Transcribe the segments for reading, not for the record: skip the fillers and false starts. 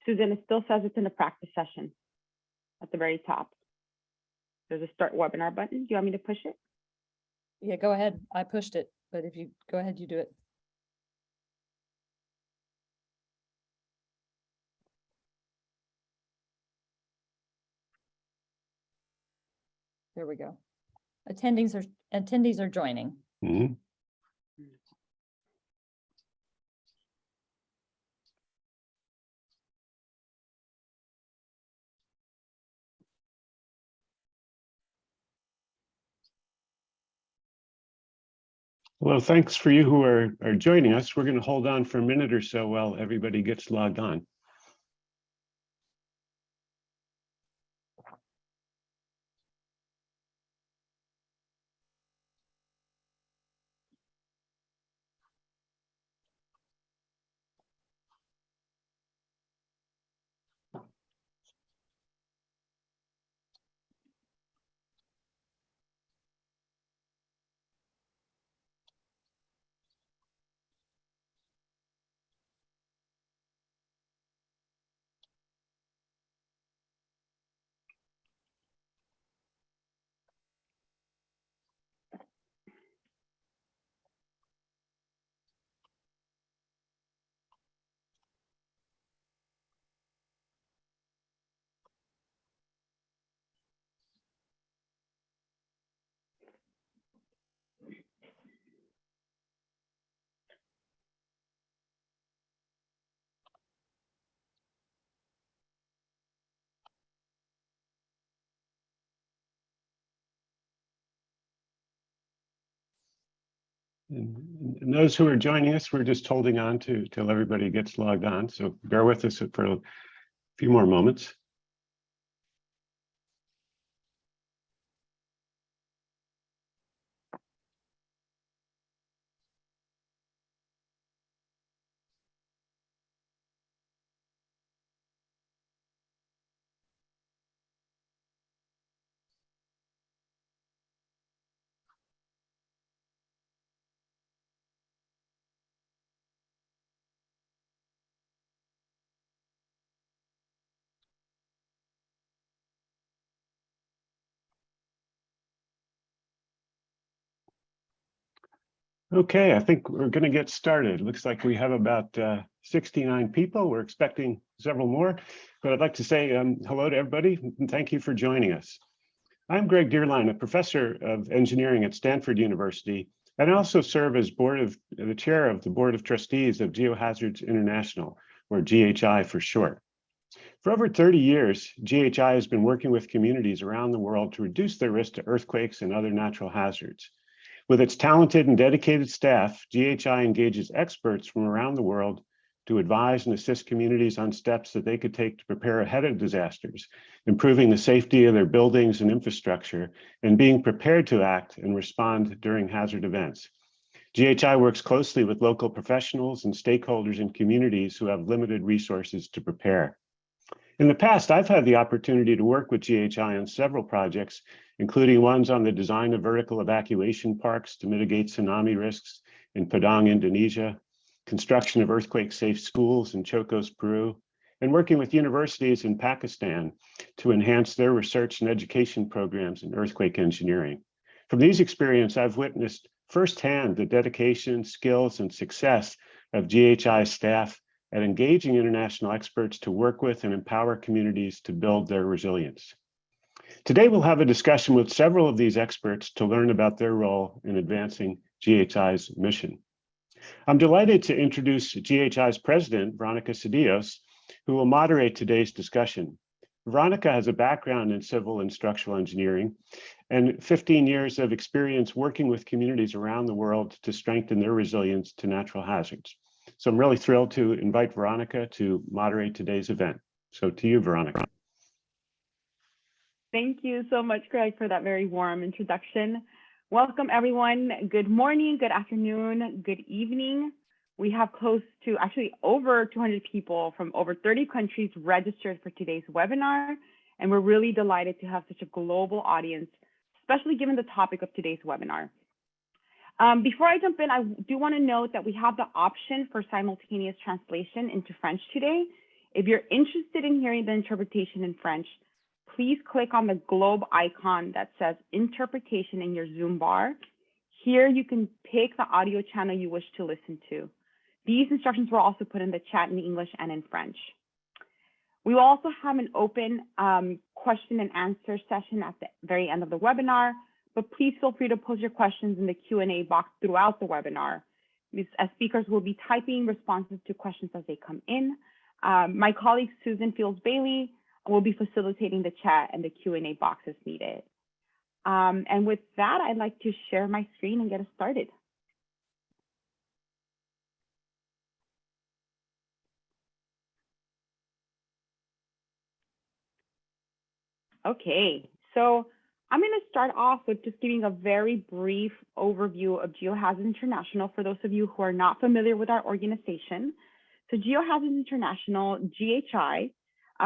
Susan, it still says it's in the practice session at the very top. There's a start webinar button. Do you want me to push it? Yeah, go ahead. I pushed it, but if you go ahead, you do it. There we go. Attendees are joining. Mm-hmm. Well, thanks for you who are joining us. We're going to hold on for a minute or so while everybody gets logged on. And those who are joining us, we're just holding on till everybody gets logged on. So bear with us for a few more moments. Okay, I think we're going to get started. Looks like we have about 69 people. We're expecting several more, but I'd like to say hello to everybody and thank you for joining us. I'm Greg Deerline, a professor of engineering at Stanford University, and I also serve as the chair of the Board of Trustees of Geohazards International, or GHI for short. For over 30 years, GHI has been working with communities around the world to reduce their risk to earthquakes and other natural hazards. With its talented and dedicated staff, GHI engages experts from around the world to advise and assist communities on steps that they could take to prepare ahead of disasters, improving the safety of their buildings and infrastructure, and being prepared to act and respond during hazard events. GHI works closely with local professionals and stakeholders in communities who have limited resources to prepare. In the past, I've had the opportunity to work with GHI on several projects, including ones on the design of vertical evacuation parks to mitigate tsunami risks in Padang, Indonesia, construction of earthquake-safe schools in Chocos, Peru, and working with universities in Pakistan to enhance their research and education programs in earthquake engineering. From these experiences, I've witnessed firsthand the dedication, skills, and success of GHI staff at engaging international experts to work with and empower communities to build their resilience. Today, we'll have a discussion with several of these experts to learn about their role in advancing GHI's mission. I'm delighted to introduce GHI's president, Veronica Cedillos, who will moderate today's discussion. Veronica has a background in civil and structural engineering and 15 years of experience working with communities around the world to strengthen their resilience to natural hazards. So I'm really thrilled to invite Veronica to moderate today's event. So to you, Veronica. Thank you so much, Greg, for that very warm introduction. Welcome, everyone. Good morning, good afternoon, good evening. We have close to actually over 200 people from over 30 countries registered for today's webinar, and we're really delighted to have such a global audience, especially given the topic of today's webinar. Before I jump in, I do want to note that we have the option for simultaneous translation into French today. If you're interested in hearing the interpretation in French, please click on the globe icon that says interpretation in your Zoom bar. Here you can pick the audio channel you wish to listen to. These instructions were also put in the chat in English and in French. We will also have an open question and answer session at the very end of the webinar, but please feel free to post your questions in the Q&A box throughout the webinar. As speakers will be typing responses to questions as they come in. My colleague Susan Fields-Bailey will be facilitating the chat and the Q&A box as needed. And with that, I'd like to share my screen and get us started. Okay, so I'm going to start off with just giving a very brief overview of GeoHazards International for those of you who are not familiar with our organization. So GeoHazards International, GHI,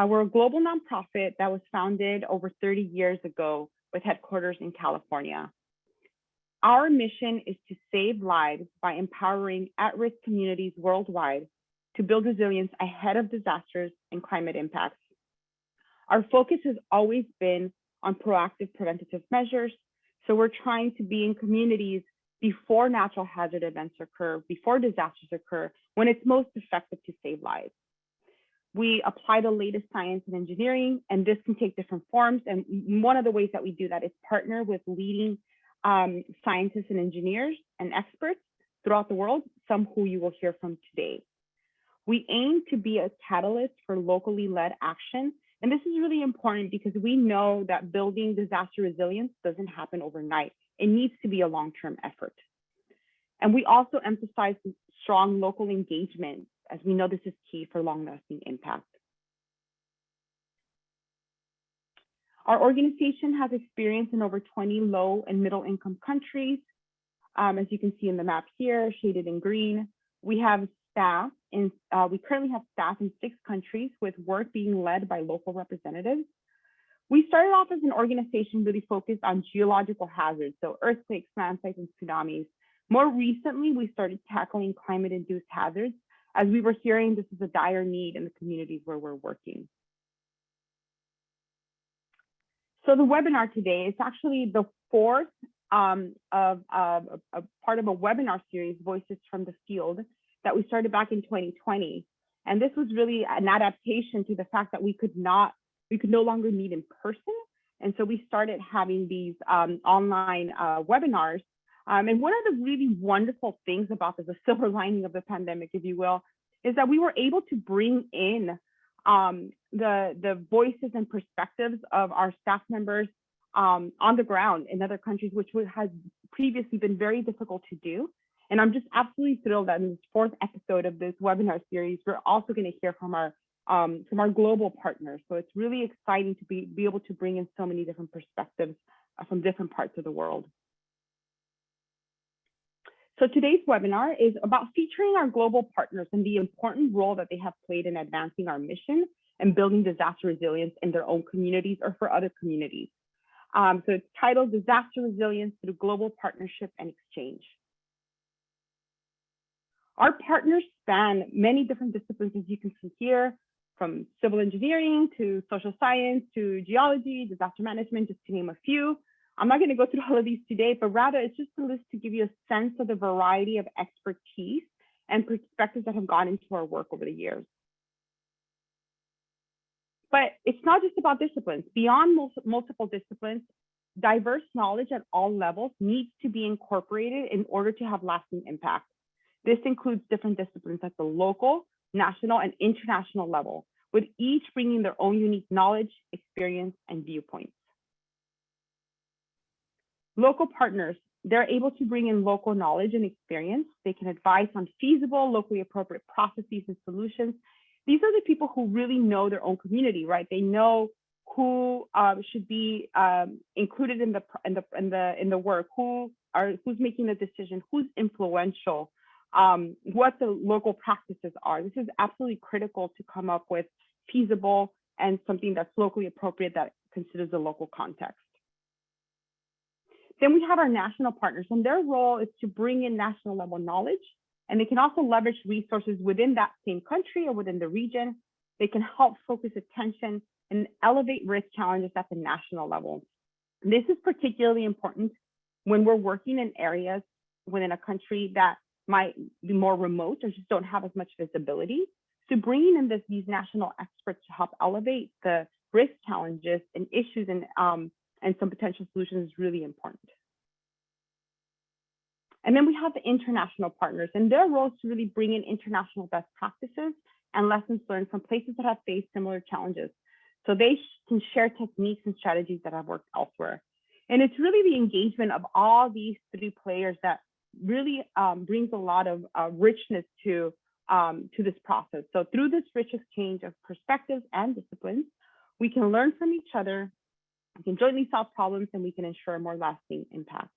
we're a global nonprofit that was founded over 30 years ago with headquarters in California. Our mission is to save lives by empowering at-risk communities worldwide to build resilience ahead of disasters and climate impacts. Our focus has always been on proactive preventative measures. So we're trying to be in communities before natural hazard events occur, before disasters occur, when it's most effective to save lives. We apply the latest science and engineering, and this can take different forms. And one of the ways that we do that is partner with leading scientists and engineers and experts throughout the world, some who you will hear from today. We aim to be a catalyst for locally led action. And this is really important because we know that building disaster resilience doesn't happen overnight. It needs to be a long-term effort. And we also emphasize strong local engagement, as we know this is key for long-lasting impact. Our organization has experience in over 20 low and middle income countries. As you can see in the map here, shaded in green, we have staff we currently have staff in 6 countries with work being led by local representatives. We started off as an organization really focused on geological hazards, so earthquakes, landslides, and tsunamis. More recently, we started tackling climate-induced hazards as we were hearing this is a dire need in the communities where we're working. So the webinar today is actually the 4th of a part of a webinar series, Voices from the Field, that we started back in 2020. And this was really an adaptation to the fact that we could no longer meet in person. And so we started having these online webinars. And one of the really wonderful things about this, the silver lining of the pandemic, if you will, is that we were able to bring in the voices and perspectives of our staff members on the ground in other countries, which has previously been very difficult to do. And I'm just absolutely thrilled that in this 4th episode of this webinar series, we're also going to hear from our global partners. So it's really exciting to be able to bring in so many different perspectives from different parts of the world. So today's webinar is about featuring our global partners and the important role that they have played in advancing our mission and building disaster resilience in their own communities or for other communities. So it's titled Disaster Resilience Through Global Partnership and Exchange. Our partners span many different disciplines, as you can see here, from civil engineering to social science to geology, disaster management, just to name a few. I'm not going to go through all of these today, but rather it's just a list to give you a sense of the variety of expertise and perspectives that have gone into our work over the years. But it's not just about disciplines. Beyond multiple disciplines, diverse knowledge at all levels needs to be incorporated in order to have lasting impact. This includes different disciplines at the local, national, and international level, with each bringing their own unique knowledge, experience, and viewpoints. Local partners, they're able to bring in local knowledge and experience. They can advise on feasible, locally appropriate processes and solutions. These are the people who really know their own community, right? They know who should be included in the work, who's making the decision, who's influential, what the local practices are. This is absolutely critical to come up with feasible and something that's locally appropriate that considers the local context. Then we have our national partners, and their role is to bring in national level knowledge, and they can also leverage resources within that same country or within the region. They can help focus attention and elevate risk challenges at the national level. This is particularly important when we're working in areas within a country that might be more remote or just don't have as much visibility. So bringing in these national experts to help elevate the risk challenges and issues and some potential solutions is really important. And then we have the international partners, and their role is to really bring in international best practices and lessons learned from places that have faced similar challenges. So they can share techniques and strategies that have worked elsewhere. And it's really the engagement of all these three players that really brings a lot of richness to this process. So through this rich exchange of perspectives and disciplines, we can learn from each other, we can jointly solve problems, and we can ensure a more lasting impact.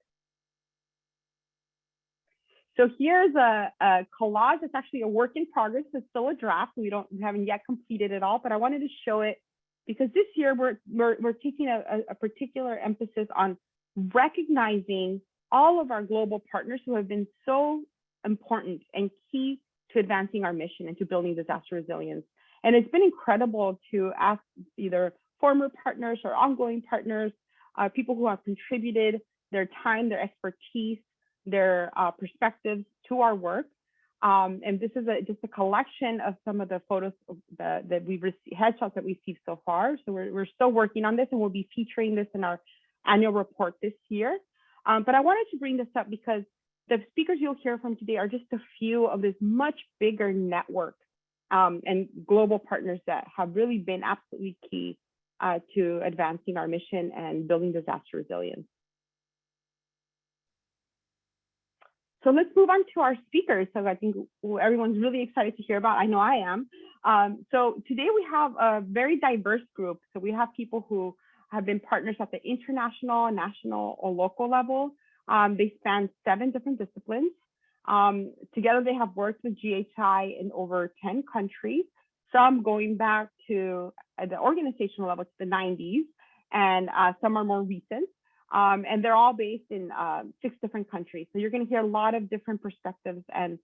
So here's a collage. It's actually a work in progress. It's still a draft. We haven't yet completed it all, but I wanted to show it because this year we're taking a particular emphasis on recognizing all of our global partners who have been so important and key to advancing our mission and to building disaster resilience. And it's been incredible to ask either former partners or ongoing partners, people who have contributed their time, their expertise, their perspectives to our work. And this is just a collection of some of the photos that we've received, headshots that we've received so far. So we're still working on this, and we'll be featuring this in our annual report this year. But I wanted to bring this up because the speakers you'll hear from today are just a few of this much bigger network and global partners that have really been absolutely key to advancing our mission and building disaster resilience. So let's move on to our speakers. So I think everyone's really excited to hear about. I know I am. So today we have a very diverse group. So we have people who have been partners at the international, national, or local level. They span 7 different disciplines. Together they have worked with GHI in over 10 countries, some going back to the organizational level to the 90s, and some are more recent. And they're all based in 6 different countries. So you're going to hear a lot of different perspectives and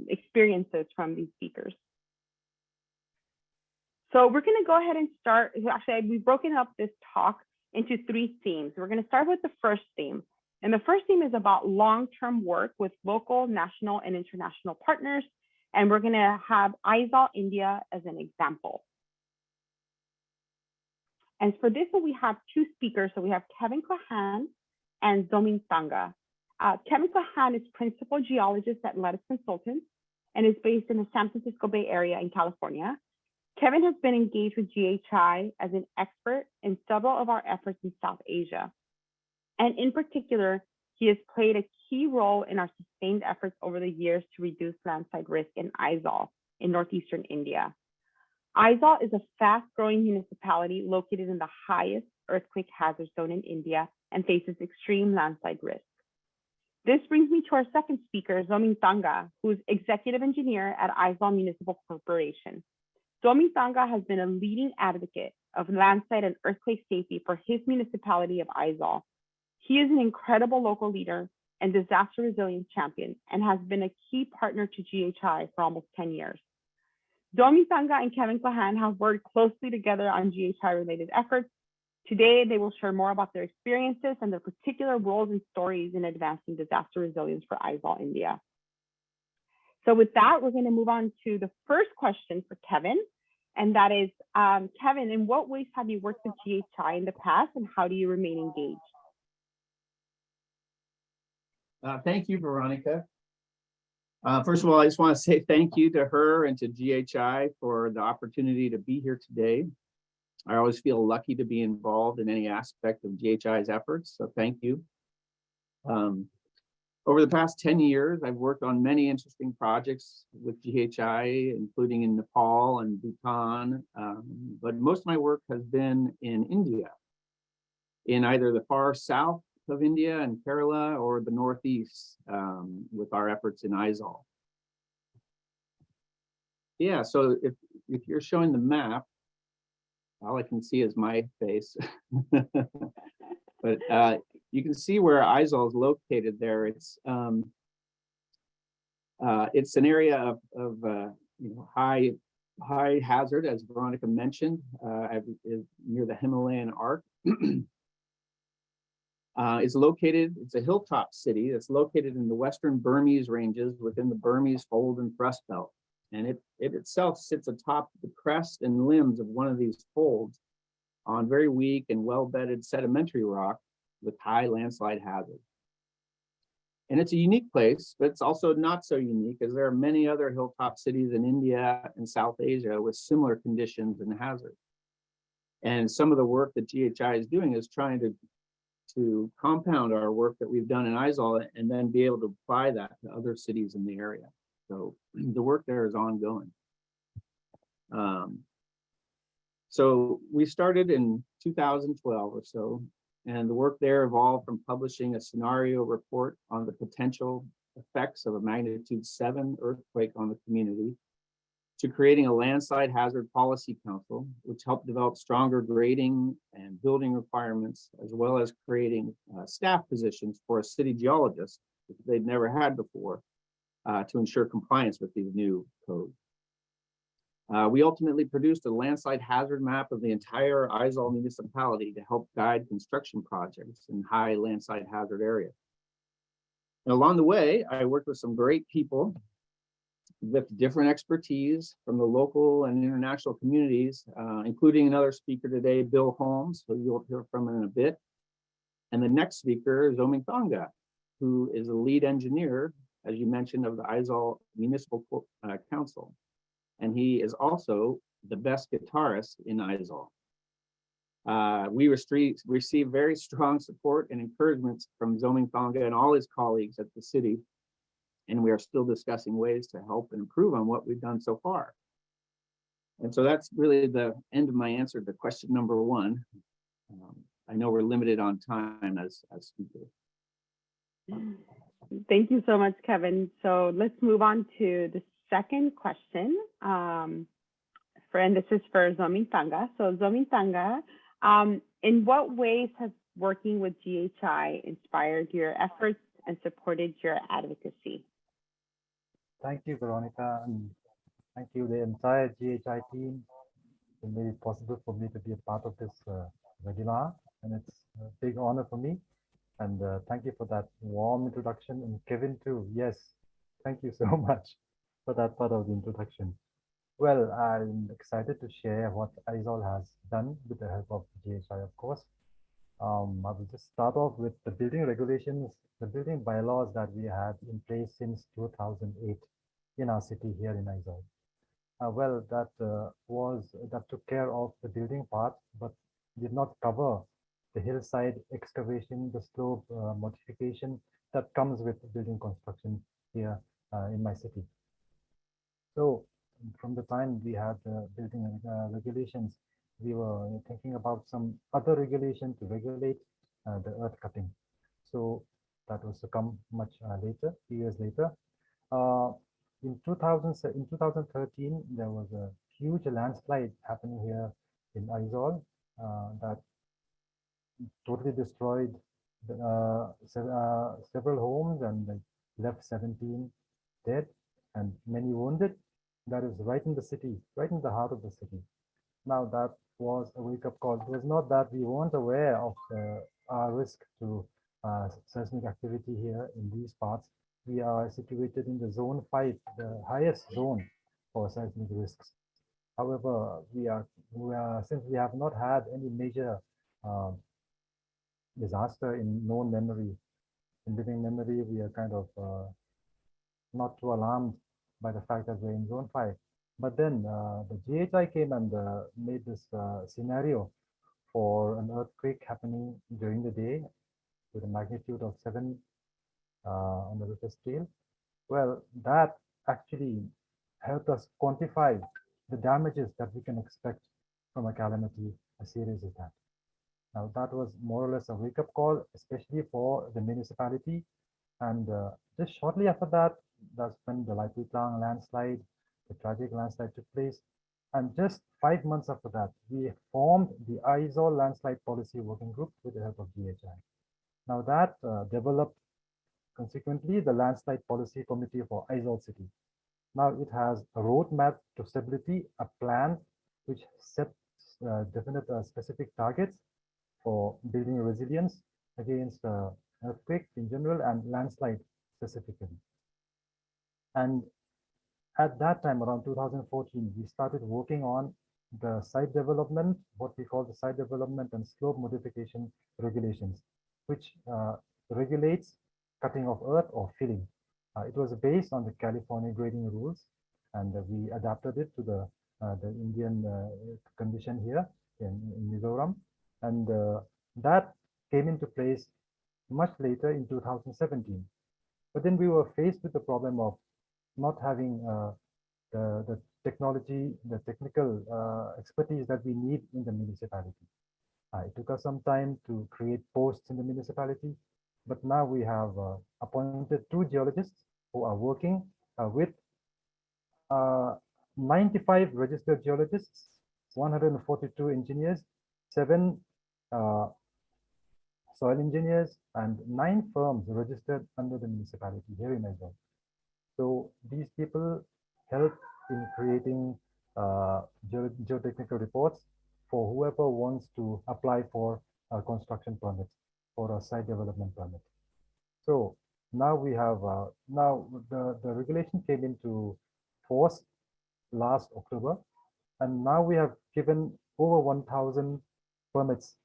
experiences from these speakers. So we're going to go ahead and start. Actually, we've broken up this talk into 3 themes. We're going to start with the first theme. And the first theme is about long-term work with local, national, and international partners. And we're going to have Aizawl, India as an example. And for this one, we have 2 speakers. So we have Kevin Kahan and Zomin Sangha. Kevin Kahan is principal geologist at Lattice Consultants and is based in the San Francisco Bay Area in California. Kevin has been engaged with GHI as an expert in several of our efforts in South Asia. And in particular, he has played a key role in our sustained efforts over the years to reduce landslide risk in Aizawl in northeastern India. Aizawl is a fast-growing municipality located in the highest earthquake hazard zone in India and faces extreme landslide risk. This brings me to our second speaker, Zomin Sangha, who is executive engineer at Aizawl Municipal Corporation. Zomin Sangha has been a leading advocate of landslide and earthquake safety for his municipality of Aizawl. He is an incredible local leader and disaster resilience champion and has been a key partner to GHI for almost 10 years. Zomin Sangha and Kevin Kahan have worked closely together on GHI-related efforts. Today, they will share more about their experiences and their particular roles and stories in advancing disaster resilience for Aizawl, India. So with that, we're going to move on to the first question for Kevin, and that is, Kevin, in what ways have you worked with GHI in the past, and how do you remain engaged? Thank you, Veronica. First of all, I just want to say thank you to her and to GHI for the opportunity to be here today. I always feel lucky to be involved in any aspect of GHI's efforts, so thank you. Over the past 10 years, I've worked on many interesting projects with GHI, including in Nepal and Bhutan, but most of my work has been in India, in either the far south of India and Kerala or the northeast with our efforts in Aizawl. Yeah, so if you're showing the map, all I can see is my face. But you can see where Aizawl is located there. It's an area of high high hazard, as Veronica mentioned, is near the Himalayan arc. It's a hilltop city that's located in the western Burmese ranges within the Burmese fold and thrust belt. And it itself sits atop the crest and limbs of one of these folds on very weak and well-bedded sedimentary rock with high landslide hazard. And it's a unique place, but it's also not so unique, as there are many other hilltop cities in India and South Asia with similar conditions and hazards. And some of the work that GHI is doing is trying to compound our work that we've done in Aizawl and then be able to apply that to other cities in the area. So the work there is ongoing. So we started in 2012 or so, and the work there evolved from publishing a scenario report on the potential effects of a magnitude 7 earthquake on the community, to creating a landslide hazard policy council, which helped develop stronger grading and building requirements, as well as creating staff positions for a city geologist, which they'd never had before, to ensure compliance with these new codes. We ultimately produced a landslide hazard map of the entire Aizawl municipality to help guide construction projects in high landslide hazard areas. And along the way, I worked with some great people with different expertise from the local and international communities, including another speaker today, Bill Holmes, who you'll hear from in a bit. And the next speaker is Zoming Thonga, who is a lead engineer, as you mentioned, of the Aizawl Municipal Council. And he is also the best guitarist in Aizawl. We received very strong support and encouragement from Zoming Thonga and all his colleagues at the city. And we are still discussing ways to help improve on what we've done so far. And so that's really the end of my answer to question number 1. I know we're limited on time as speakers. Thank you so much, Kevin. So let's move on to the second question. And this is for Zoming Thonga. So Zoming Thonga, in what ways has working with GHI inspired your efforts and supported your advocacy? Thank you, Veronica, and thank you, the entire GHI team, who made it possible for me to be a part of this webinar. And it's a big honor for me. And thank you for that warm introduction. And Kevin, too. Yes, thank you so much for that part of the introduction. Well, I'm excited to share what Aizawl has done with the help of GHI, of course. I will just start off with the building regulations, the building bylaws that we had in place since 2008 in our city here in Aizawl. Well, that took care of the building part, but did not cover the hillside excavation, the slope modification that comes with building construction here in my city. So from the time we had building regulations, we were thinking about some other regulation to regulate the earth cutting. So that was to come much later, few years later. In 2013, there was a huge landslide happening here in Aizawl that totally destroyed several homes and left 17 dead and many wounded. That is right in the city, right in the heart of the city. Now that was a wake-up call. It was not that we weren't aware of our risk to seismic activity here in these parts. We are situated in the zone 5, the highest zone for seismic risks. However, since we have not had any major disaster in known memory, in living memory, we are kind of not too alarmed by the fact that we're in zone 5. But then the GHI came and made this scenario for an earthquake happening during the day with a magnitude of 7 on the Richter scale. Well, that actually helped us quantify the damages that we can expect from a calamity as serious as that. Now, that was more or less a wake-up call, especially for the municipality. And just shortly after that, that's when the Lai Pui landslide, the tragic landslide took place. And just 5 months after that, we formed the Aizawl Landslide Policy Working Group with the help of GHI. Now that developed consequently the Landslide Policy Committee for Aizawl City. Now it has a roadmap to stability, a plan which sets definite specific targets for building resilience against earthquake in general and landslide specifically. And at that time, around 2014, we started working on the site development, what we call the site development and slope modification regulations, which regulates cutting of earth or filling. It was based on the California grading rules, and we adapted it to the Indian condition here in Mizoram. And that came into place much later in 2017. But then we were faced with the problem of not having the technology, the technical expertise that we need in the municipality. It took us some time to create posts in the municipality, but now we have appointed 2 geologists who are working with 95 registered geologists, 142 engineers, 7 soil engineers, and 9 firms registered under the municipality here in Aizawl. So these people help in creating geotechnical reports for whoever wants to apply for a construction permit or a site development permit. So now we have now the regulation came into force last October, and now we have given over 1,000 permits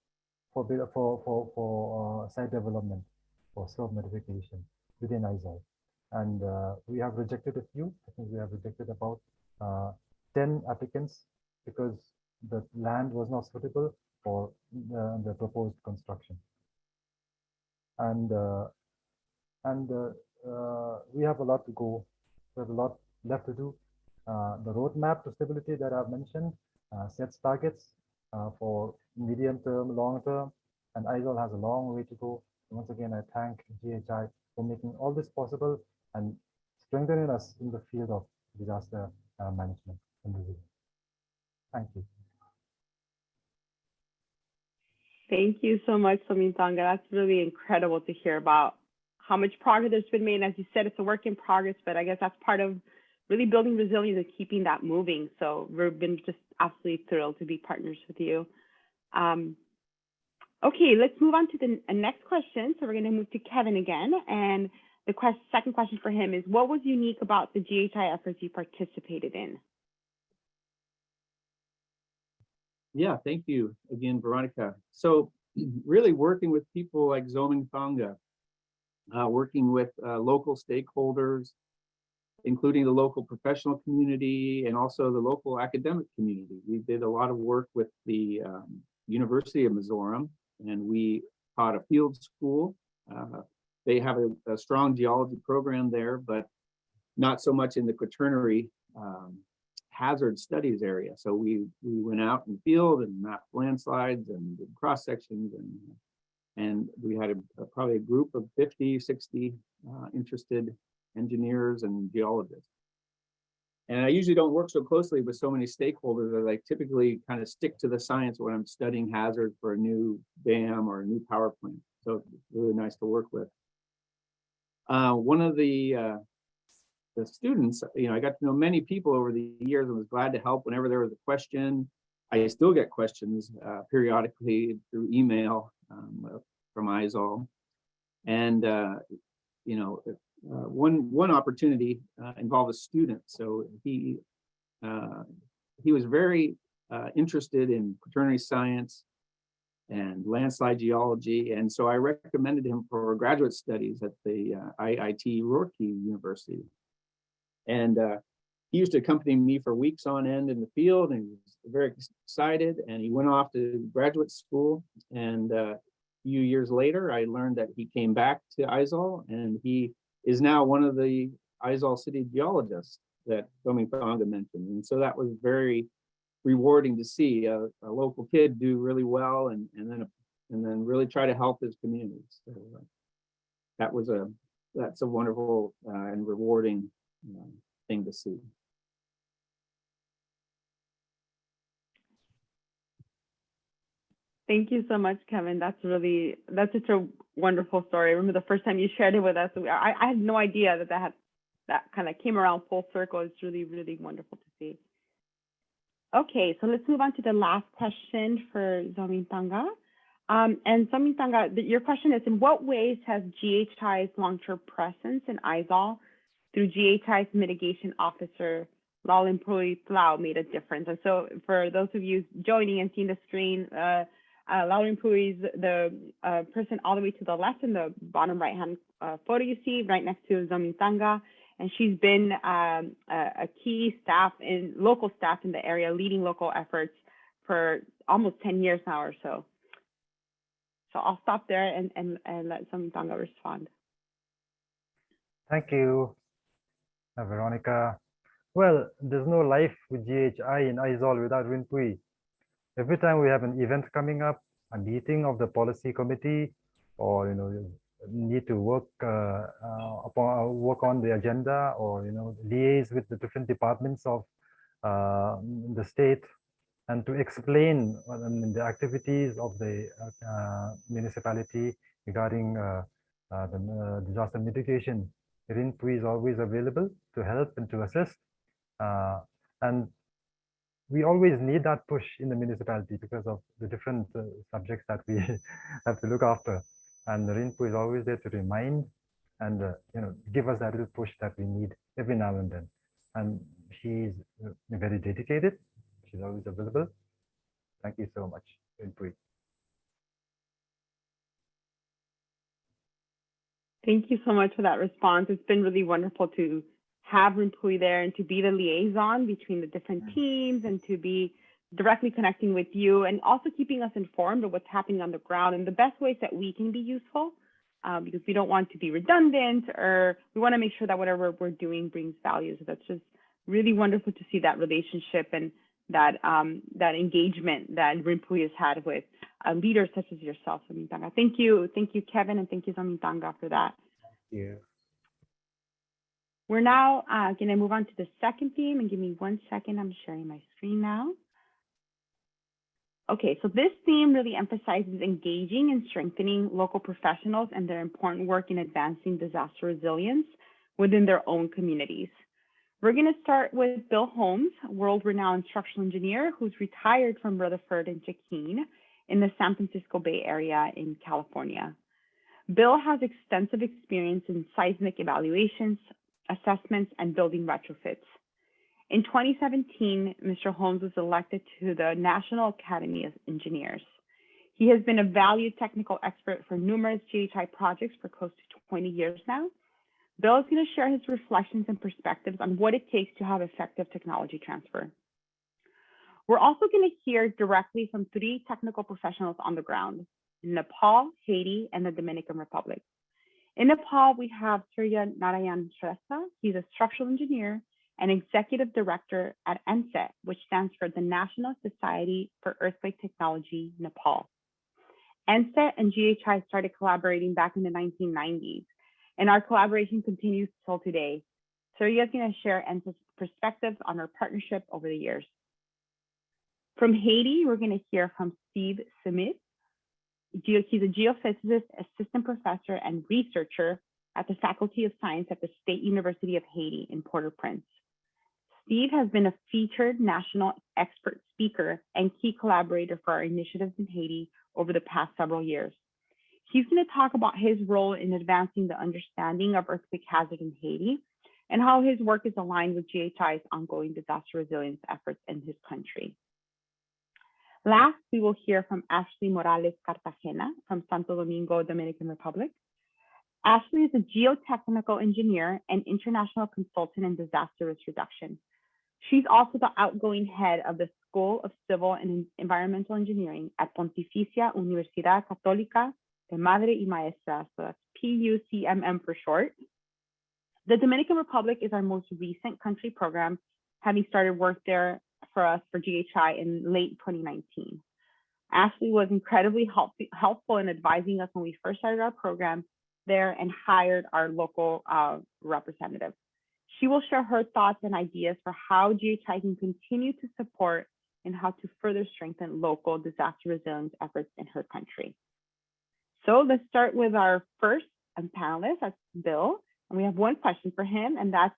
for site development or slope modification within Aizawl. And we have rejected a few. I think we have rejected about 10 applicants because the land was not suitable for the proposed construction. And we have a lot to go. We have a lot left to do. The roadmap to stability that I've mentioned sets targets for medium term, long term, and Aizawl has a long way to go. Once again, I thank GHI for making all this possible and strengthening us in the field of disaster management and resilience. Thank you. Thank you so much, Somintanga. That's really incredible to hear about how much progress there's been made. And as you said, it's a work in progress, but I guess that's part of really building resilience and keeping that moving. So we've been just absolutely thrilled to be partners with you. Okay, let's move on to the next question. So we're going to move to Kevin again. And the second question for him is, what was unique about the GHI efforts you participated in? Yeah, thank you again, Veronica. So really working with people like Somintanga, working with local stakeholders, including the local professional community and also the local academic community. We did a lot of work with the University of Mizoram, and we taught a field school. They have a strong geology program there, but not so much in the quaternary hazard studies area. So we went out in the field and mapped landslides and did cross sections, and we had probably a group of 50, 60 interested engineers and geologists. And I usually don't work so closely with so many stakeholders as I typically kind of stick to the science when I'm studying hazards for a new dam or a new power plant. So it's really nice to work with. One of the students, I got to know many people over the years and was glad to help whenever there was a question. I still get questions periodically through email from Aizawl. And, one opportunity involved a student. So he was very interested in quaternary science and landslide geology. And so I recommended him for graduate studies at the IIT Roorkee University. And he used to accompany me for weeks on end in the field, and he was very excited. And he went off to graduate school. And a few years later, I learned that he came back to Aizawl, and he is now one of the Aizawl city geologists that Somintanga mentioned. And so that was very rewarding to see a local kid do really well and then really try to help his communities. So that's a wonderful and rewarding thing to see. Thank you so much, Kevin. That's such a wonderful story. I remember the first time you shared it with us, I had no idea that that kind of came around full circle. It's really, really wonderful to see. Okay, so let's move on to the last question for Zomintanga. And Zomintanga, your question is, in what ways has GHI's long-term presence in Aizawl through GHI's mitigation officer, Lalimpuy Tlau, made a difference? And so for those of you joining and seeing the screen, Lalimpuy is the person all the way to the left in the bottom right-hand photo you see right next to Zomintanga. And she's been a key local staff in the area, leading local efforts for almost 10 years now or so. So I'll stop there and let Zomintanga respond. Thank you, Veronica. Well, there's no life with GHI in Aizawl without Rinpui. Every time we have an event coming up, a meeting of the policy committee, or need to work on the agenda, or liaise with the different departments of the state, and to explain the activities of the municipality regarding the disaster mitigation. Rinpui is always available to help and to assist, and we always need that push in the municipality because of the different subjects that we have to look after. And Rinpui is always there to remind and give us that little push that we need every now and then. And she's very dedicated. She's always available. Thank you so much, Rinpui. Thank you so much for that response. It's been really wonderful to have Rinpui there and to be the liaison between the different teams and to be directly connecting with you and also keeping us informed of what's happening on the ground and the best ways that we can be useful, because we don't want to be redundant, or we want to make sure that whatever we're doing brings value. So that's just really wonderful to see that relationship and that engagement that Rinpui has had with leaders such as yourself, Zomintanga. Thank you, Kevin, and thank you, Zomintanga, for that. Yeah. We're now going to move on to the second theme, and give me 1 second. I'm sharing my screen now. Okay, so this theme really emphasizes engaging and strengthening local professionals and their important work in advancing disaster resilience within their own communities. We're going to start with Bill Holmes, world-renowned structural engineer who's retired from Rutherford and Joaquin in the San Francisco Bay Area in California. Bill has extensive experience in seismic evaluations, assessments, and building retrofits. In 2017, Mr. Holmes was elected to the National Academy of Engineers. He has been a valued technical expert for numerous GHI projects for close to 20 years now. Bill is going to share his reflections and perspectives on what it takes to have effective technology transfer. We're also going to hear directly from 3 technical professionals on the ground: Nepal, Haiti, and the Dominican Republic. In Nepal, we have Surya Narayan Shrestha. He's a structural engineer and executive director at NSET, which stands for the National Society for Earthquake Technology, Nepal. NSET and GHI started collaborating back in the 1990s, and our collaboration continues till today. Surya is going to share NSET's perspectives on our partnership over the years. From Haiti, we're going to hear from Steve Smith. He's a geophysicist, assistant professor, and researcher at the Faculty of Science at the State University of Haiti in Port-au-Prince. Steve has been a featured national expert speaker and key collaborator for our initiatives in Haiti over the past several years. He's going to talk about his role in advancing the understanding of earthquake hazard in Haiti and how his work is aligned with GHI's ongoing disaster resilience efforts in his country. Last, we will hear from Ashley Morales Cartagena from Santo Domingo, Dominican Republic. Ashley is a geotechnical engineer and international consultant in disaster risk reduction. She's also the outgoing head of the School of Civil and Environmental Engineering at Pontificia Universidad Católica de Madre y Maestra, so that's PUCMM for short. The Dominican Republic is our most recent country program, having started work there for us for GHI in late 2019. Ashley was incredibly helpful in advising us when we first started our program there and hired our local representative. She will share her thoughts and ideas for how GHI can continue to support and how to further strengthen local disaster resilience efforts in her country. So let's start with our first panelist, that's Bill. And we have one question for him, and that's,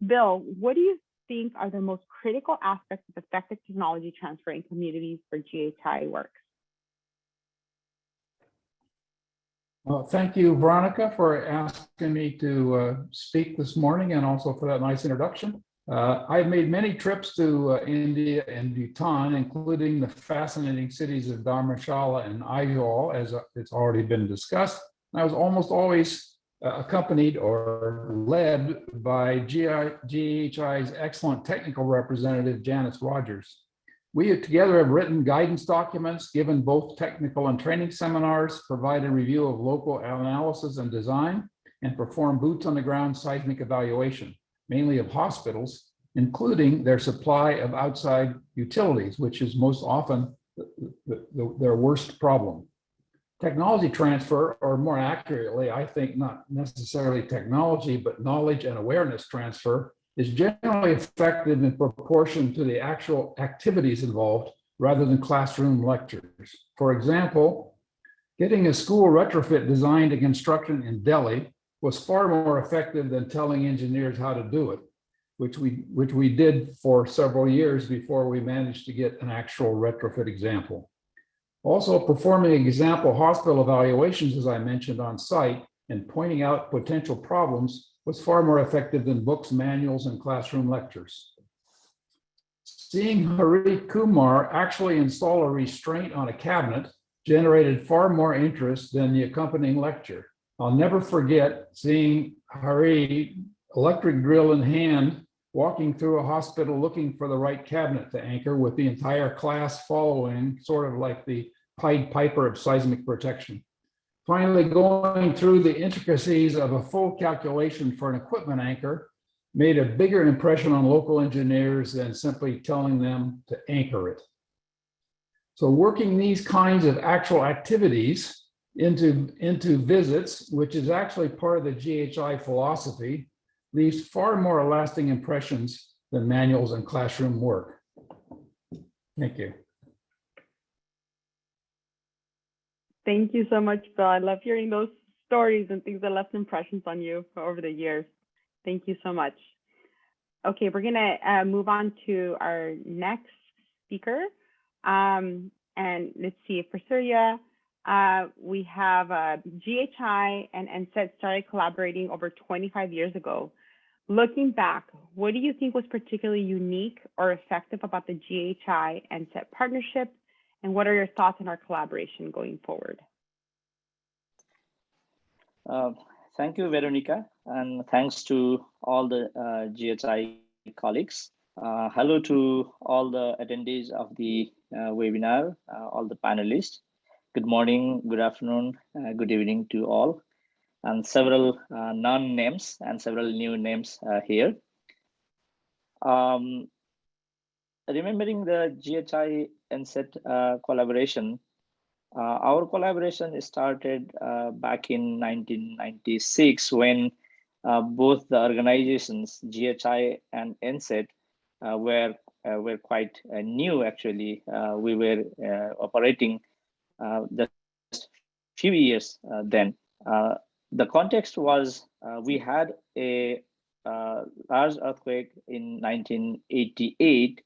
Bill, what do you think are the most critical aspects of effective technology transfer in communities for GHI work? Well, thank you, Veronica, for asking me to speak this morning and also for that nice introduction. I've made many trips to India and Bhutan, including the fascinating cities of Dharamshala and Aizawl, as it's already been discussed. I was almost always accompanied or led by GHI's excellent technical representative, Janice Rogers. We together have written guidance documents, given both technical and training seminars, provided review of local analysis and design, and performed boots on the ground seismic evaluation, mainly of hospitals, including their supply of outside utilities, which is most often their worst problem. Technology transfer, or more accurately, I think not necessarily technology, but knowledge and awareness transfer, is generally effective in proportion to the actual activities involved rather than classroom lectures. For example, getting a school retrofit designed and construction in Delhi was far more effective than telling engineers how to do it, which we did for several years before we managed to get an actual retrofit example. Also, performing example hospital evaluations, as I mentioned, on site and pointing out potential problems was far more effective than books, manuals, and classroom lectures. Seeing Hari Kumar actually install a restraint on a cabinet generated far more interest than the accompanying lecture. I'll never forget seeing Hari, electric drill in hand, walking through a hospital looking for the right cabinet to anchor, with the entire class following, sort of like the Pied Piper of seismic protection. Finally, going through the intricacies of a full calculation for an equipment anchor made a bigger impression on local engineers than simply telling them to anchor it. So working these kinds of actual activities into visits, which is actually part of the GHI philosophy, leaves far more lasting impressions than manuals and classroom work. Thank you. Thank you so much, Bill. I love hearing those stories and things that left impressions on you over the years. Thank you so much. Okay, we're gonna move on to our next speaker. And let's see, for Surya, we have GHI and NSET started collaborating over 25 years ago. Looking back, what do you think was particularly unique or effective about the GHI NSET partnership? And what are your thoughts on our collaboration going forward? Thank you, Veronica, and thanks to all the GHI colleagues. Hello to all the attendees of the webinar, all the panelists. Good morning, good afternoon, good evening to all, and several non-names and several new names here. Remembering the GHI NSET collaboration, our collaboration started back in 1996 when both the organizations, GHI and NSET, were quite new actually. We were operating just few years then. The context was we had a large earthquake in 1988,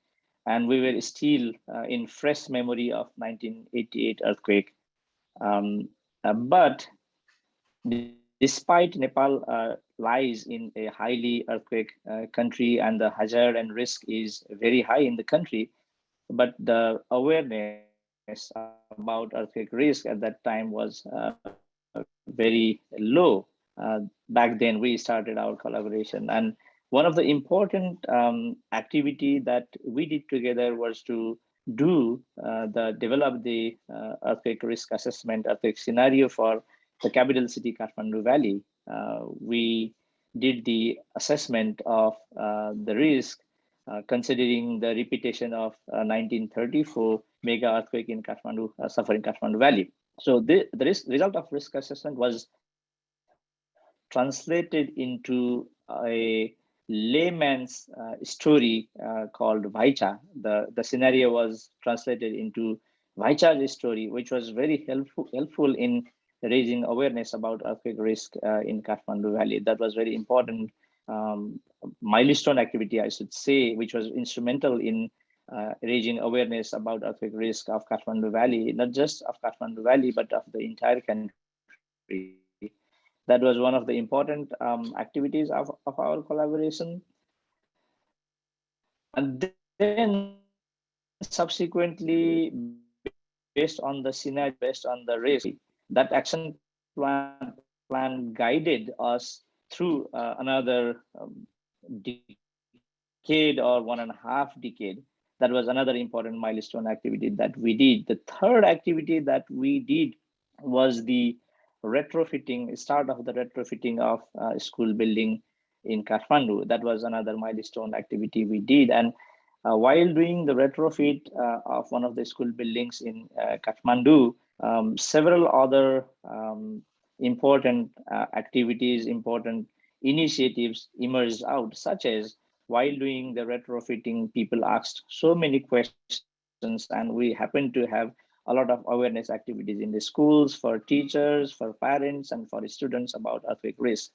and we were still in fresh memory of 1988 earthquake. But despite Nepal lies in a highly earthquake country and the hazard and risk is very high in the country, but the awareness about earthquake risk at that time was very low. Back then we started our collaboration, and one of the important activity that we did together was to develop the earthquake risk assessment, earthquake scenario for the capital city Kathmandu Valley. We did the assessment of the risk considering the repetition of 1934 mega earthquake in Kathmandu, suffering Kathmandu Valley. So the result of risk assessment was translated into a layman's story called Vaicha. The scenario was translated into Vaicha's story, which was very helpful in raising awareness about earthquake risk in Kathmandu Valley. That was very important milestone activity, I should say, which was instrumental in raising awareness about earthquake risk of Kathmandu Valley, not just of Kathmandu Valley, but of the entire country. That was one of the important activities of our collaboration. And then subsequently, based on the scenario, based on the risk, that action plan guided us through another decade or 1.5 decade. That was another important milestone activity that we did. The third activity that we did was the start of the retrofitting of school building in Kathmandu. That was another milestone activity we did. And while doing the retrofit of one of the school buildings in Kathmandu, several other important activities, important initiatives emerged out, such as while doing the retrofitting, people asked so many questions, and we happened to have a lot of awareness activities in the schools for teachers, for parents, and for students about earthquake risk.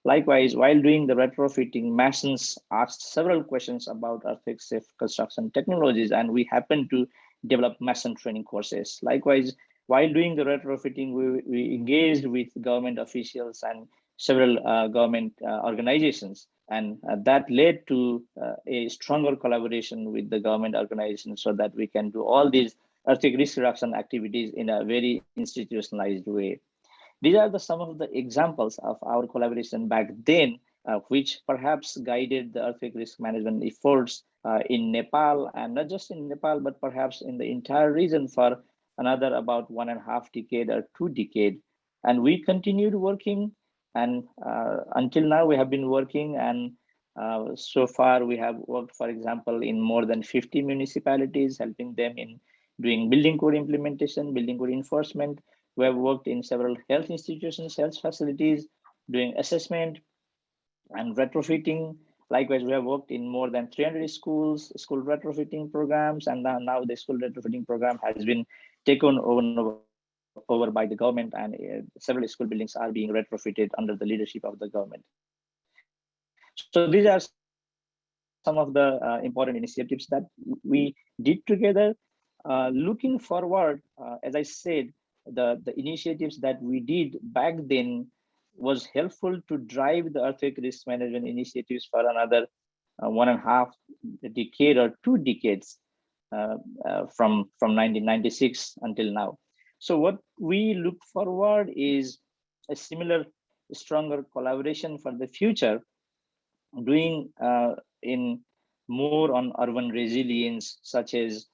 Likewise, while doing the retrofitting, masons asked several questions about earthquake safe construction technologies, and we happened to develop mason training courses. Likewise, while doing the retrofitting, we engaged with government officials and several government organizations, and that led to a stronger collaboration with the government organizations so that we can do all these earthquake risk reduction activities in a very institutionalized way. These are some of the examples of our collaboration back then, which perhaps guided the earthquake risk management efforts in Nepal, and not just in Nepal, but perhaps in the entire region for another about 1.5 decade or 2 decades. And we continued working, and until now we have been working, and so far we have worked, for example, in more than 50 municipalities, helping them in doing building code implementation, building code enforcement. We have worked in several health institutions, health facilities, doing assessment and retrofitting. Likewise, we have worked in more than 300 schools, school retrofitting programs, and now the school retrofitting program has been taken over by the government, and several school buildings are being retrofitted under the leadership of the government. So these are some of the important initiatives that we did together. Looking forward, as I said, the initiatives that we did back then was helpful to drive the earthquake risk management initiatives for another 1.5 decade or 2 decades from 1996 until now. So what we look forward is a similar, stronger collaboration for the future, doing in more on urban resilience, such as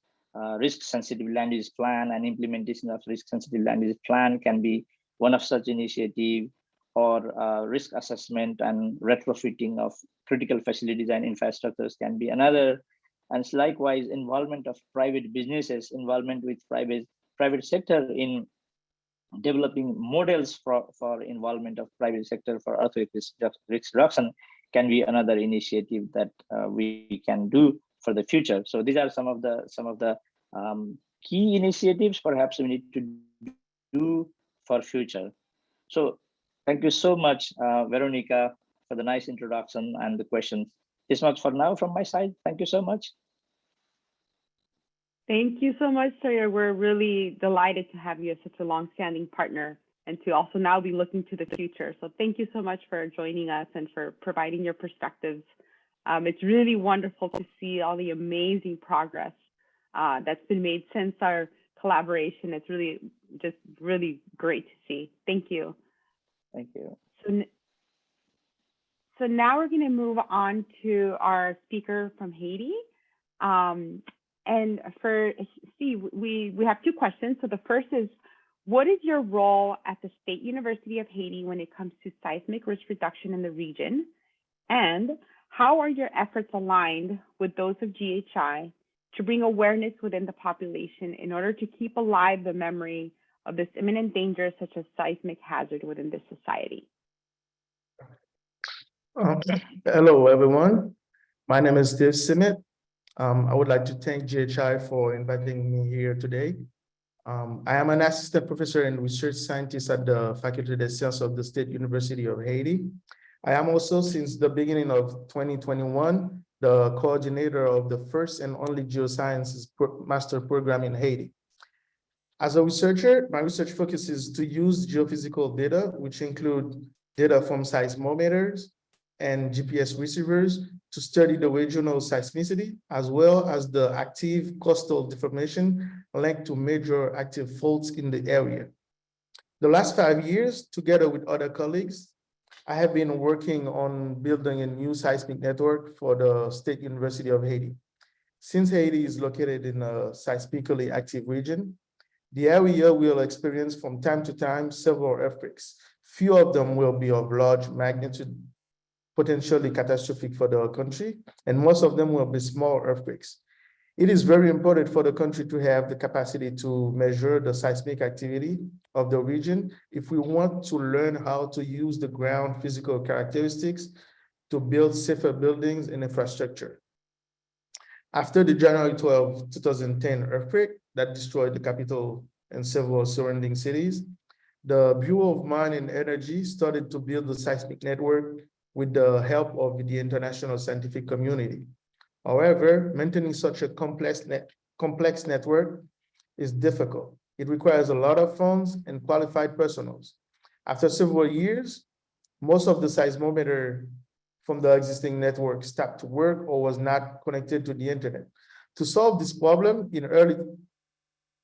risk sensitive land use plan, and implementation of risk sensitive land use plan can be one of such initiative, or risk assessment and retrofitting of critical facilities and infrastructures can be another. And likewise, involvement of private businesses, involvement with private sector in developing models for involvement of private sector for earthquake risk reduction can be another initiative that we can do for the future. So these are some of the key initiatives perhaps we need to do for future. So thank you so much, Veronica, for the nice introduction and the questions. This much for now from my side. Thank you so much. Thank you so much, Sawyer. We're really delighted to have you as such a long-standing partner, and to also now be looking to the future. So thank you so much for joining us and for providing your perspectives. It's really wonderful to see all the amazing progress that's been made since our collaboration. It's really just really great to see. Thank you. Thank you. So now we're going to move on to our speaker from Haiti. And for Steve, we have 2 questions. So the first is, what is your role at the State University of Haiti when it comes to seismic risk reduction in the region? And how are your efforts aligned with those of GHI to bring awareness within the population in order to keep alive the memory of this imminent danger, such as seismic hazard within this society? Hello, everyone. My name is Seismic. I would like to thank GHI for inviting me here today. I am an assistant professor and research scientist at the Faculty des Sciences of the State University of Haiti. I am also, since the beginning of 2021, the coordinator of the first and only geosciences master program in Haiti. As a researcher, my research focuses to use geophysical data, which include data from seismometers and GPS receivers, to study the regional seismicity, as well as the active coastal deformation linked to major active faults in the area. The last 5 years, together with other colleagues, I have been working on building a new seismic network for the State University of Haiti. Since Haiti is located in a seismically active region, the area will experience from time to time several earthquakes. Few of them will be of large magnitude, potentially catastrophic for the country, and most of them will be small earthquakes. It is very important for the country to have the capacity to measure the seismic activity of the region if we want to learn how to use the ground physical characteristics to build safer buildings and infrastructure. After the January 12, 2010 earthquake that destroyed the capital and several surrounding cities, the Bureau of Mine and Energy started to build the seismic network with the help of the international scientific community. However, maintaining such a complex network is difficult. It requires a lot of funds and qualified personnel. After several years, most of the seismometer from the existing network stopped to work or was not connected to the internet. To solve this problem in early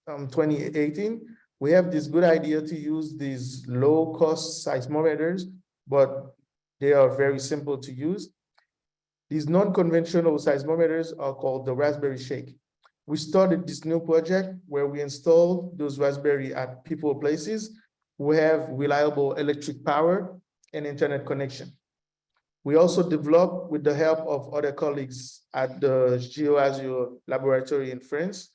2018, we have this good idea to use these low-cost seismometers, but they are very simple to use. These non-conventional seismometers are called the Raspberry Shake. We started this new project where we installed those Raspberry at people places who have reliable electric power and internet connection. We also developed, with the help of other colleagues at the GeoAzure laboratory in France,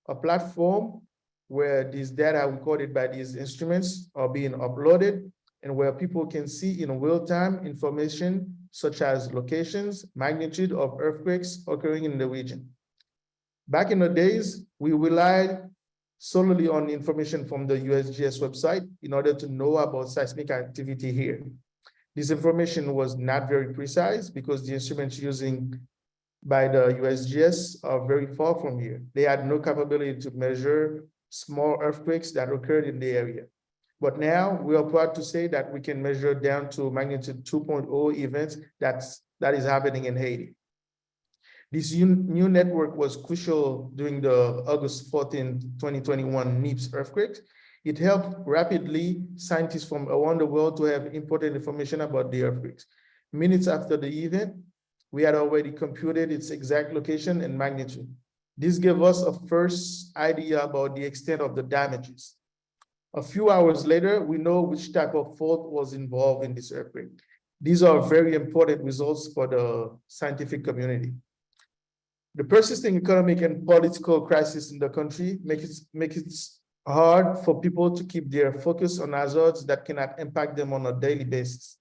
a platform where these data recorded by these instruments are being uploaded and where people can see in real time information such as locations, magnitude of earthquakes occurring in the region. Back in the days, we relied solely on information from the USGS website in order to know about seismic activity here. This information was not very precise because the instruments using by the USGS are very far from here. They had no capability to measure small earthquakes that occurred in the area. But now we are proud to say that we can measure down to magnitude 2.0 events that is happening in Haiti. This new network was crucial during the August 14, 2021 NIPS earthquake. It helped rapidly scientists from around the world to have important information about the earthquakes. Minutes after the event, we had already computed its exact location and magnitude. This gave us a first idea about the extent of the damages. A few hours later, we know which type of fault was involved in this earthquake. These are very important results for the scientific community. The persisting economic and political crisis in the country make it hard for people to keep their focus on hazards that cannot impact them on a daily basis.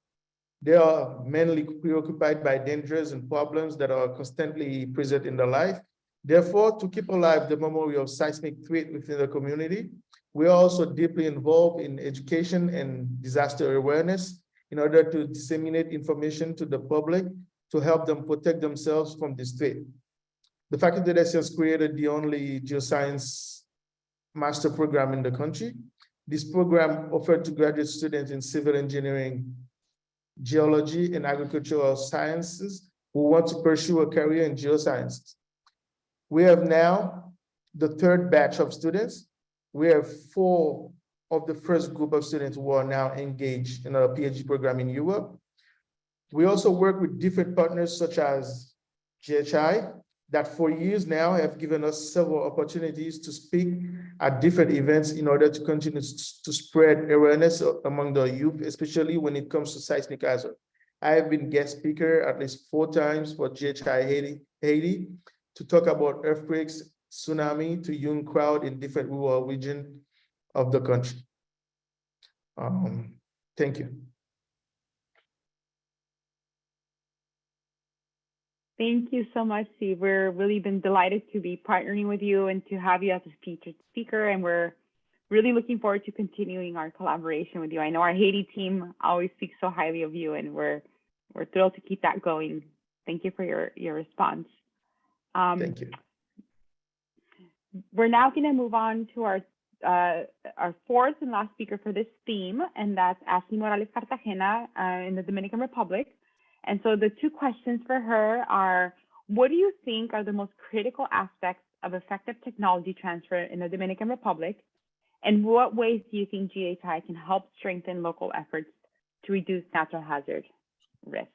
They are mainly preoccupied by dangers and problems that are constantly present in their life. Therefore, to keep alive the memory of seismic threat within the community, we are also deeply involved in education and disaster awareness in order to disseminate information to the public to help them protect themselves from this threat. The Faculty des Sciences created the only geoscience master program in the country. This program offered to graduate students in civil engineering, geology, and agricultural sciences who want to pursue a career in geosciences. We have now the third batch of students. We have 4 of the first group of students who are now engaged in a PhD program in Europe. We also work with different partners such as GHI that for years now have given us several opportunities to speak at different events in order to continue to spread awareness among the youth, especially when it comes to seismic hazard. I have been guest speaker at least 4 times for GHI Haiti to talk about earthquakes, tsunami to young crowd in different rural regions of the country. Thank you. Thank you so much, Steve. We're really been delighted to be partnering with you and to have you as a featured speaker. And we're really looking forward to continuing our collaboration with you. I know our Haiti team always speaks so highly of you, and we're thrilled to keep that going. Thank you for your response. Thank you. We're now going to move on to our fourth and last speaker for this theme, and that's Ashley Morales Cartagena in the Dominican Republic. And so the two questions for her are, what do you think are the most critical aspects of effective technology transfer in the Dominican Republic? And what ways do you think GHI can help strengthen local efforts to reduce natural hazard risk?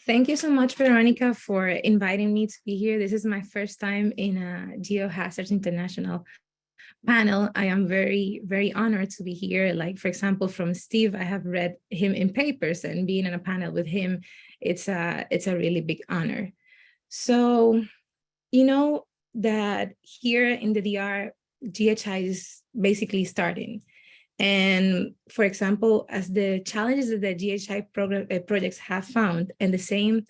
Thank you so much, Veronica, for inviting me to be here. This is my first time in a Geohazards International panel. I am very, very honored to be here. Like, for example, from Steve, I have read him in papers, and being in a panel with him, it's a really big honor. So, you know that here in the DR, GHI is basically starting. And for example, as the challenges that the GHI projects have found, and the same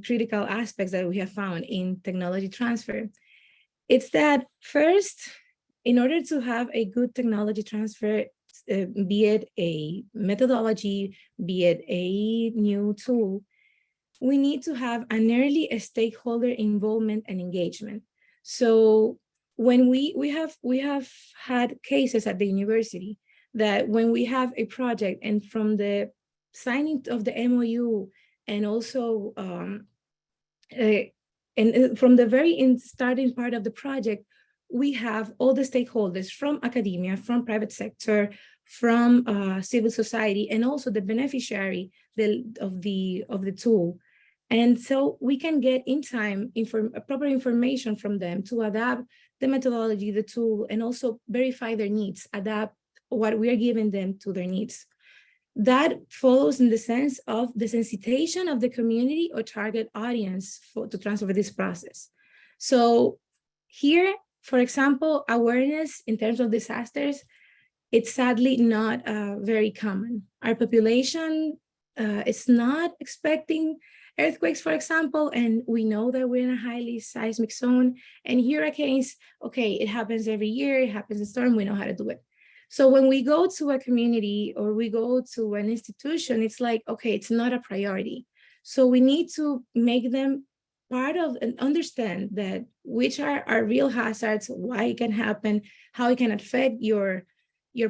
critical aspects that we have found in technology transfer, it's that first, in order to have a good technology transfer, be it a methodology, be it a new tool, we need to have an early stakeholder involvement and engagement. So when we have had cases at the university that when we have a project, and from the signing of the MOU, and also and from the very starting part of the project, we have all the stakeholders from academia, from private sector, from civil society, and also the beneficiary of the tool. And so we can get in time proper information from them to adapt the methodology, the tool, and also verify their needs, adapt what we are giving them to their needs. That follows in the sense of the sensitization of the community or target audience to transfer this process. So here, for example, awareness in terms of disasters, it's sadly not very common. Our population is not expecting earthquakes, for example, and we know that we're in a highly seismic zone, and hurricanes, okay, it happens every year, it happens in storm, we know how to do it. So when we go to a community or we go to an institution, it's like, okay, it's not a priority. So we need to make them part of and understand that which are our real hazards, why it can happen, how it can affect your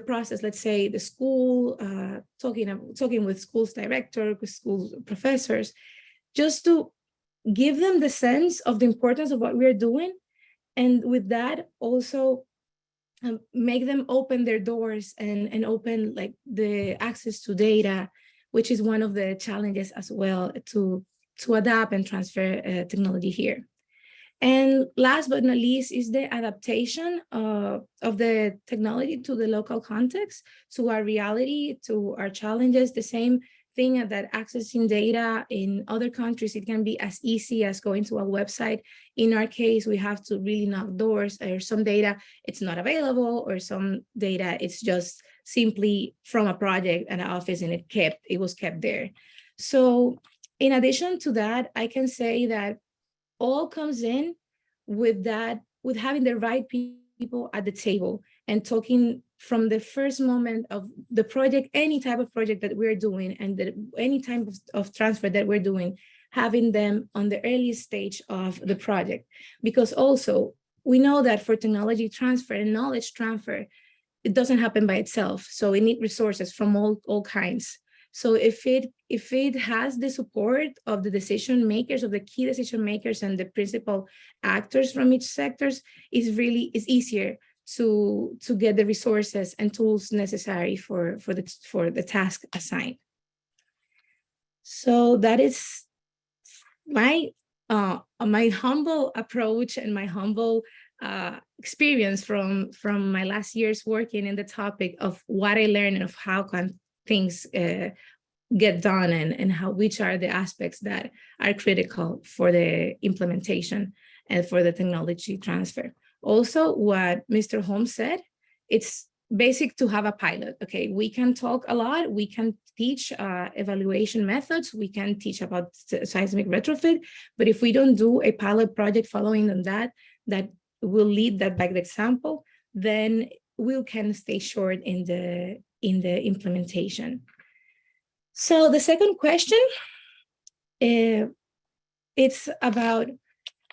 process. Let's say the school, talking with schools director, with school professors, just to give them the sense of the importance of what we're doing. And with that, also make them open their doors and open like the access to data, which is one of the challenges as well to adapt and transfer technology here. And last but not least is the adaptation of the technology to the local context, to our reality, to our challenges. The same thing that accessing data in other countries, it can be as easy as going to a website. In our case, we have to really knock doors, or some data, it's not available, or some data, it's just simply from a project and an office, and it was kept there. So in addition to that, I can say that all comes in with having the right people at the table and talking from the first moment of the project, any type of project that we're doing, and any type of transfer that we're doing, having them on the earliest stage of the project. Because also we know that for technology transfer and knowledge transfer, it doesn't happen by itself. So we need resources from all kinds. So if it has the support of the decision makers, of the key decision makers and the principal actors from each sectors, it's easier to get the resources and tools necessary for the task assigned. So that is my humble approach and my humble experience from my last years working in the topic of what I learned and of how can things get done, and which are the aspects that are critical for the implementation and for the technology transfer. Also, what Mr. Holmes said, it's basic to have a pilot. Okay, we can talk a lot, we can teach evaluation methods, we can teach about seismic retrofit, but if we don't do a pilot project following on that will lead that by the example, then we can stay short in the implementation. So the second question, it's about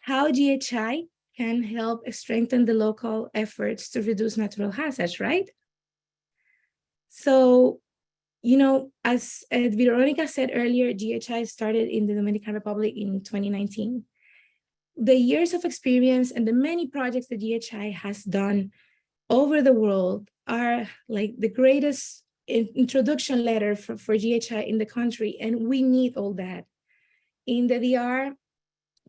how GHI can help strengthen the local efforts to reduce natural hazards, right? So, you know, as Veronica said earlier, GHI started in the Dominican Republic in 2019. The years of experience and the many projects that GHI has done over the world are like the greatest introduction letter for GHI in the country, and we need all that. In the DR,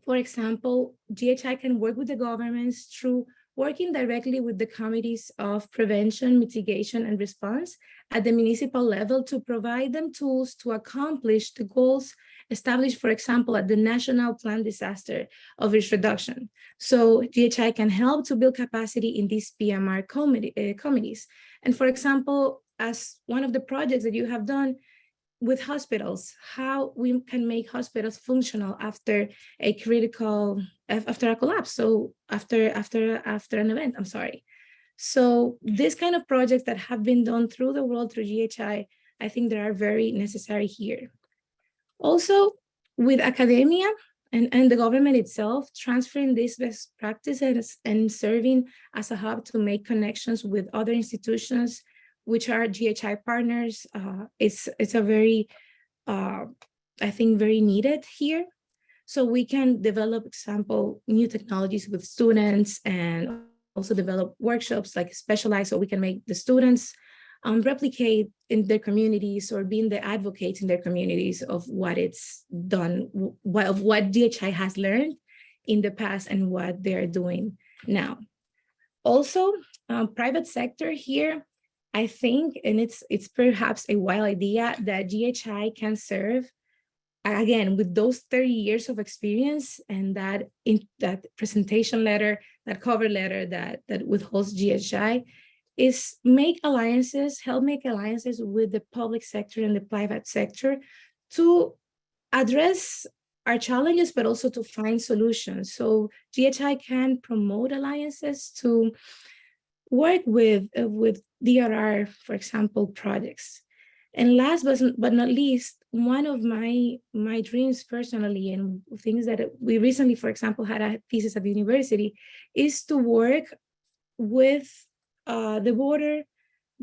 for example, GHI can work with the governments through working directly with the committees of prevention, mitigation, and response at the municipal level to provide them tools to accomplish the goals established, for example, at the National Planned Disaster of Risk Reduction. So GHI can help to build capacity in these PMR committees. And for example, as one of the projects that you have done with hospitals, how we can make hospitals functional after a collapse. So after an event, I'm sorry. So this kind of projects that have been done through the world through GHI, I think they are very necessary here. Also, with academia and the government itself, transferring these best practices and serving as a hub to make connections with other institutions which are GHI partners, it's a very, I think, very needed here. So we can develop, example, new technologies with students and also develop workshops like specialized so we can make the students replicate in their communities or being the advocates in their communities of what it's done, of what GHI has learned in the past and what they're doing now. Also, private sector here, I think, and it's perhaps a wild idea that GHI can serve, again, with those 30 years of experience and that presentation letter, that cover letter that withholds GHI, is help make alliances with the public sector and the private sector to address our challenges, but also to find solutions. So GHI can promote alliances to work with DRR, for example, projects. And last but not least, one of my dreams personally and things that we recently, for example, had a thesis at the university is to work with the border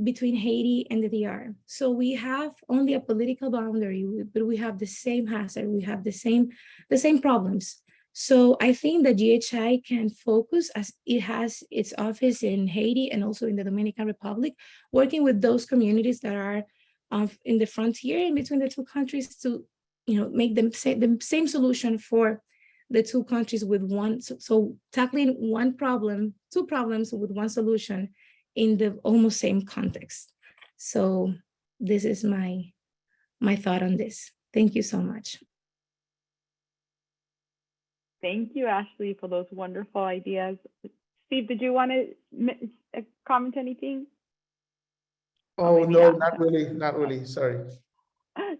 between Haiti and the DR. So we have only a political boundary, but we have the same hazard, we have the same problems. So I think that GHI can focus, as it has its office in Haiti and also in the Dominican Republic, working with those communities that are in the frontier in between the two countries to, make them the same solution for the two countries with one. So tackling two problems with one solution in the almost same context. So this is my thought on this. Thank you so much. Thank you, Ashley, for those wonderful ideas. Steve, did you want to comment anything? Oh, no, not really. Sorry.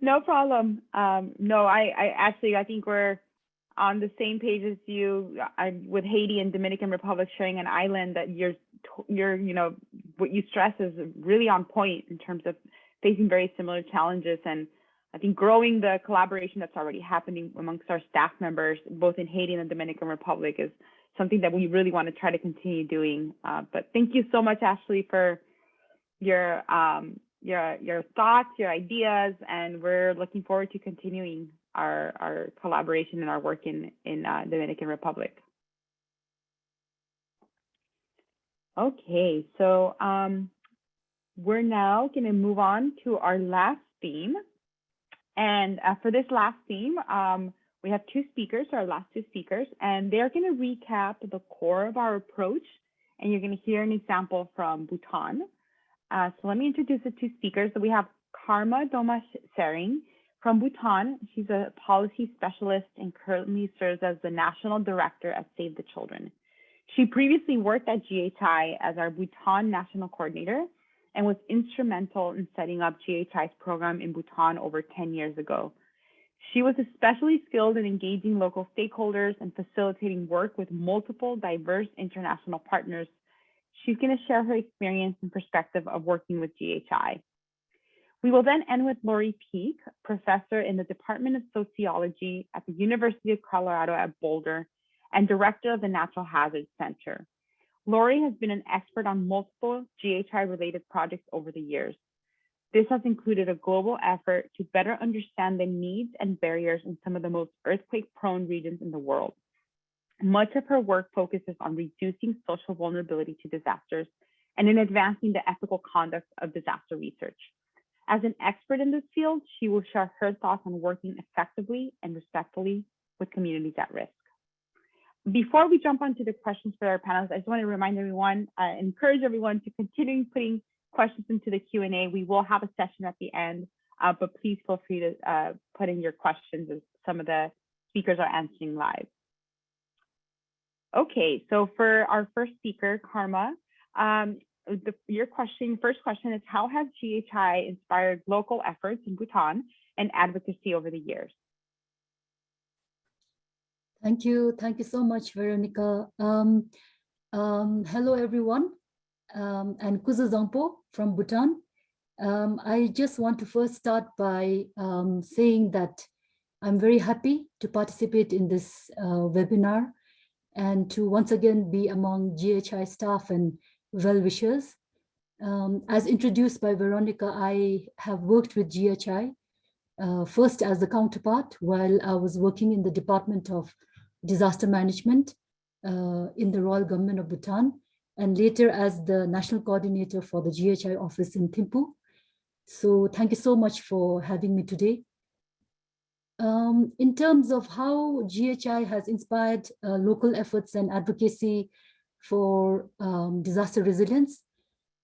No problem. No, I think we're on the same page as you. With Haiti and Dominican Republic sharing an island, that you're what you stress is really on point in terms of facing very similar challenges. And I think growing the collaboration that's already happening amongst our staff members, both in Haiti and the Dominican Republic, is something that we really want to try to continue doing. But thank you so much, Ashley, for your thoughts, your ideas, and we're looking forward to continuing our collaboration and our work in Dominican Republic. Okay, so we're now going to move on to our last theme. And for this last theme, we have our last two speakers, and they're going to recap the core of our approach, and you're going to hear an example from Bhutan. So let me introduce the two speakers. So we have Karma Domasering from Bhutan. She's a policy specialist and currently serves as the National Director at Save the Children. She previously worked at GHI as our Bhutan National Coordinator and was instrumental in setting up GHI's program in Bhutan over 10 years ago. She was especially skilled in engaging local stakeholders and facilitating work with multiple diverse international partners. She's going to share her experience and perspective of working with GHI. We will then end with Lori Peak, professor in the Department of Sociology at the University of Colorado at Boulder and director of the Natural Hazards Center. Lori has been an expert on multiple GHI-related projects over the years. This has included a global effort to better understand the needs and barriers in some of the most earthquake-prone regions in the world. Much of her work focuses on reducing social vulnerability to disasters and in advancing the ethical conduct of disaster research. As an expert in this field, she will share her thoughts on working effectively and respectfully with communities at risk. Before we jump onto the questions for our panelists, I just want to remind everyone, encourage everyone to continue putting questions into the Q&A. We will have a session at the end, but please feel free to put in your questions as some of the speakers are answering live. Okay, so for our first speaker, Karma, first question is, how has GHI inspired local efforts in Bhutan and advocacy over the years? Thank you so much, Veronica. Hello, everyone, and Kuzu Zangpo from Bhutan. I just want to first start by saying that I'm very happy to participate in this webinar and to once again be among GHI staff and well-wishers. As introduced by Veronica, I have worked with GHI first as a counterpart while I was working in the Department of Disaster Management in the Royal Government of Bhutan, and later as the National Coordinator for the GHI office in Thimphu. So thank you so much for having me today. In terms of how GHI has inspired local efforts and advocacy for disaster resilience,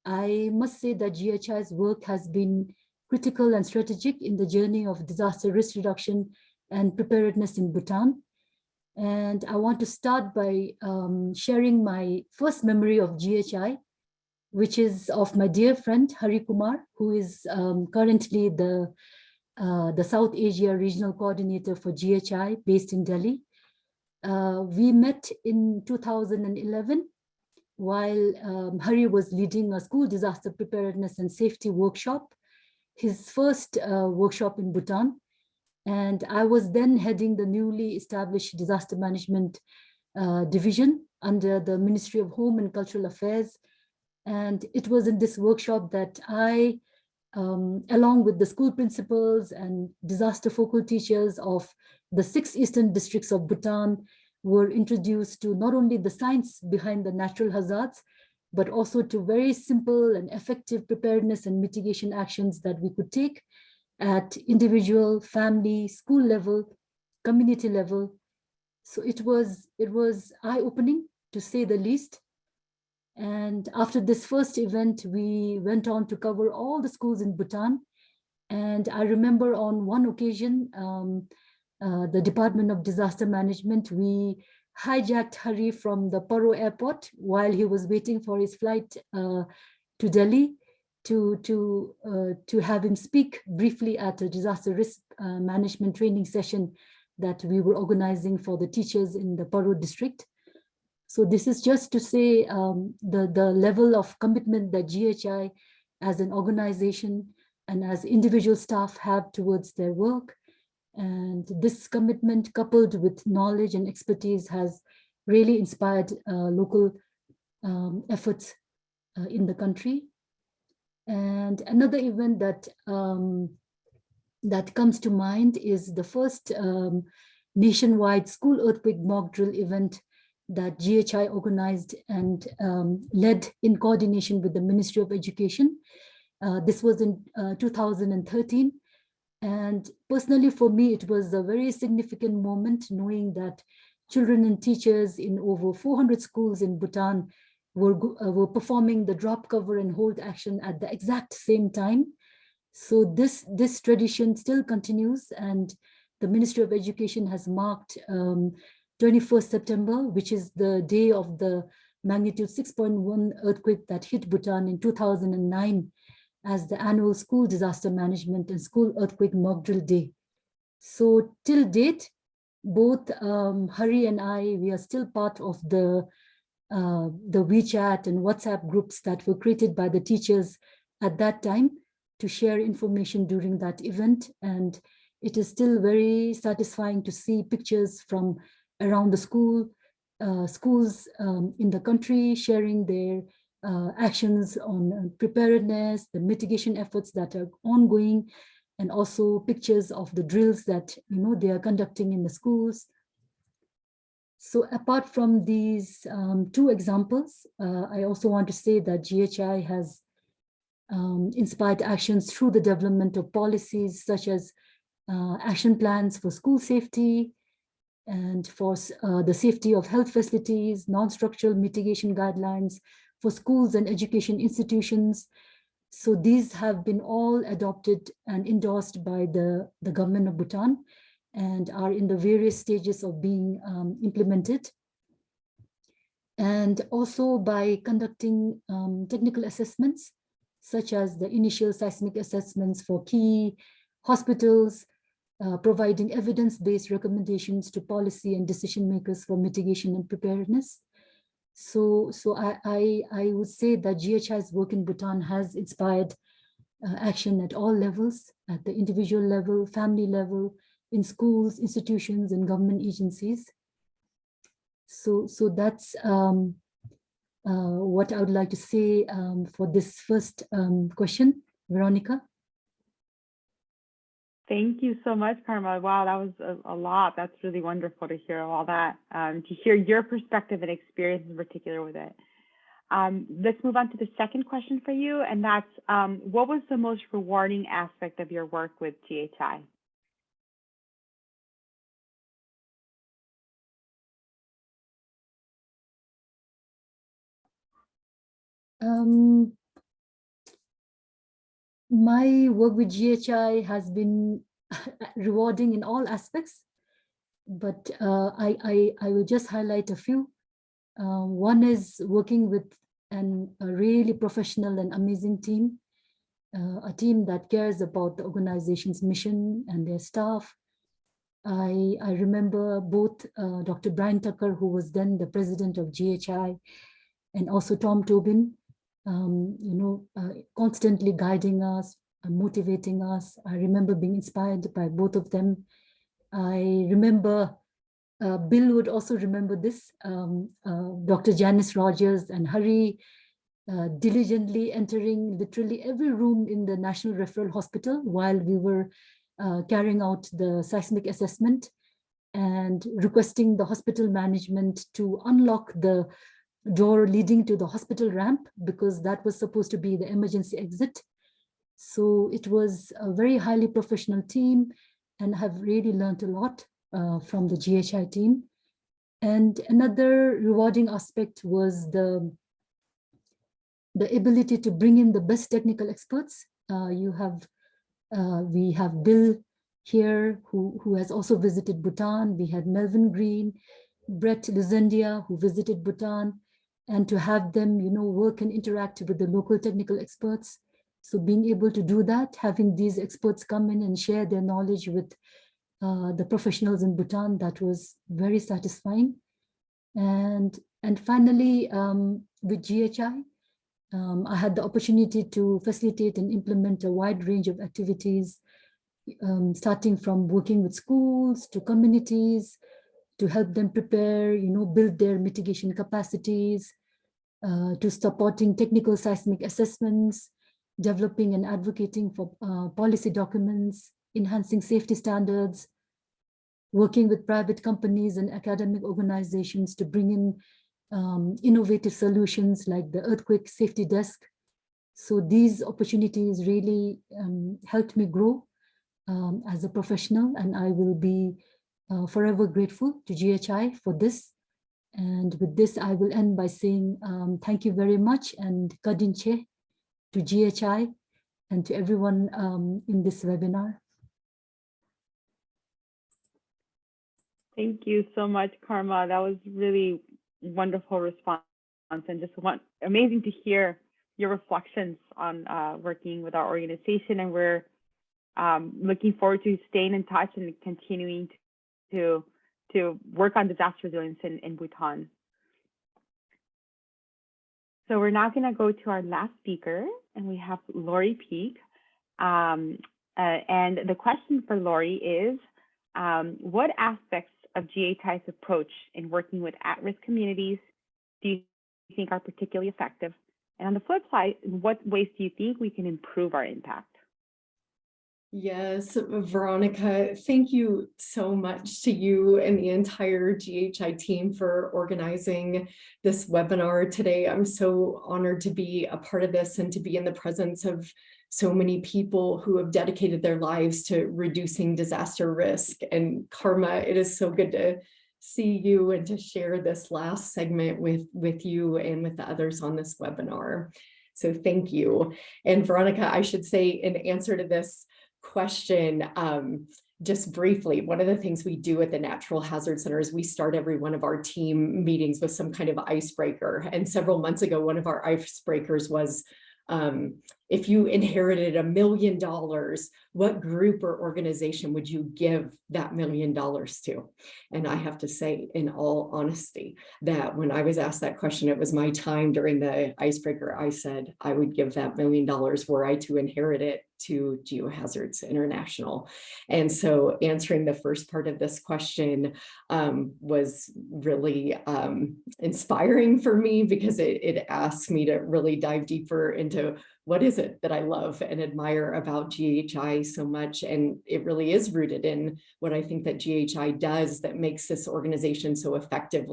I must say that GHI's work has been critical and strategic in the journey of disaster risk reduction and preparedness in Bhutan. And I want to start by sharing my first memory of GHI, which is of my dear friend Hari Kumar, who is currently the South Asia Regional Coordinator for GHI based in Delhi. We met in 2011 while Hari was leading a school disaster preparedness and safety workshop, his first workshop in Bhutan. And I was then heading the newly established disaster management division under the Ministry of Home and Cultural Affairs. And it was in this workshop that I, along with the school principals and disaster focal teachers of the 6 eastern districts of Bhutan, were introduced to not only the science behind the natural hazards, but also to very simple and effective preparedness and mitigation actions that we could take at individual, family, school level, community level. So it was eye-opening, to say the least. And after this first event, we went on to cover all the schools in Bhutan. And I remember on one occasion, the Department of Disaster Management, we hijacked Hari from the Paro airport while he was waiting for his flight to Delhi to have him speak briefly at a disaster risk management training session that we were organizing for the teachers in the Paro district. So this is just to say the level of commitment that GHI as an organization and as individual staff have towards their work. And this commitment, coupled with knowledge and expertise, has really inspired local efforts in the country. And another event that that comes to mind is the first nationwide school earthquake mock drill event that GHI organized and led in coordination with the Ministry of Education. This was in 2013. And personally, for me, it was a very significant moment knowing that children and teachers in over 400 schools in Bhutan were performing the drop, cover, and hold action at the exact same time. So this tradition still continues, and the Ministry of Education has marked 21st September, which is the day of the magnitude 6.1 earthquake that hit Bhutan in 2009, as the annual school disaster management and school earthquake mock drill day. So till date, both Hari and I, we are still part of the the WeChat and WhatsApp groups that were created by the teachers at that time to share information during that event. And it is still very satisfying to see pictures from around the schools in the country sharing their actions on preparedness, the mitigation efforts that are ongoing, and also pictures of the drills that they are conducting in the schools. So apart from these two examples, I also want to say that GHI has inspired actions through the development of policies such as action plans for school safety and for the safety of health facilities, non-structural mitigation guidelines for schools and education institutions. So these have been all adopted and endorsed by the government of Bhutan and are in the various stages of being implemented. And also by conducting technical assessments, such as the initial seismic assessments for key hospitals, providing evidence-based recommendations to policy and decision makers for mitigation and preparedness. So I would say that GHI's work in Bhutan has inspired action at all levels, at the individual level, family level, in schools, institutions, and government agencies. So that's what I would like to say for this first question, Veronica. Thank you so much, Karma. Wow, that was a lot. That's really wonderful to hear all that, to hear your perspective and experience in particular with it. Let's move on to the second question for you, and that's what was the most rewarding aspect of your work with GHI? My work with GHI has been rewarding in all aspects, but I will just highlight a few. One is working with a really professional and amazing team, a team that cares about the organization's mission and their staff. I remember both Dr. Brian Tucker, who was then the president of GHI, and also Tom Tobin, constantly guiding us, motivating us. I remember being inspired by both of them. I remember, Bill would also remember this, Dr. Janice Rogers and Hari diligently entering literally every room in the National Referral Hospital while we were carrying out the seismic assessment and requesting the hospital management to unlock the door leading to the hospital ramp because that was supposed to be the emergency exit. So it was a very highly professional team and have really learned a lot from the GHI team. And another rewarding aspect was the ability to bring in the best technical experts. We have Bill here who has also visited Bhutan. We had Melvin Green, Brett Luzendia, who visited Bhutan, and to have them, work and interact with the local technical experts. So being able to do that, having these experts come in and share their knowledge with the professionals in Bhutan, that was very satisfying. And finally, with GHI, I had the opportunity to facilitate and implement a wide range of activities, starting from working with schools to communities, to help them prepare, build their mitigation capacities, to supporting technical seismic assessments, developing and advocating for policy documents, enhancing safety standards, working with private companies and academic organizations to bring in innovative solutions like the Earthquake Safety Desk. So these opportunities really helped me grow as a professional, and I will be forever grateful to GHI for this. And with this, I will end by saying thank you very much and Kadinche to GHI and to everyone in this webinar. Thank you so much, Karma. That was really wonderful response and just amazing to hear your reflections on working with our organization. And we're looking forward to staying in touch and continuing to work on disaster resilience in Bhutan. So we're now going to go to our last speaker, and we have Lori Peak. And the question for Lori is, what aspects of GHI's approach in working with at-risk communities do you think are particularly effective? And on the flip side, in what ways do you think we can improve our impact? Yes, Veronica, thank you so much to you and the entire GHI team for organizing this webinar today. I'm so honored to be a part of this and to be in the presence of so many people who have dedicated their lives to reducing disaster risk. And Karma, it is so good to see you and to share this last segment with you and with the others on this webinar. So thank you. And Veronica, I should say in answer to this question, just briefly, one of the things we do at the Natural Hazard Center is we start every one of our team meetings with some kind of icebreaker. And several months ago, one of our icebreakers was, if you inherited $1 million, what group or organization would you give that $1 million to? And I have to say, in all honesty, that when I was asked that question, it was my time during the icebreaker. I said I would give that $1 million were I to inherit it to Geohazards International. And so answering the first part of this question was really inspiring for me, because it asked me to really dive deeper into what is it that I love and admire about GHI so much. And it really is rooted in what I think that GHI does that makes this organization so effective.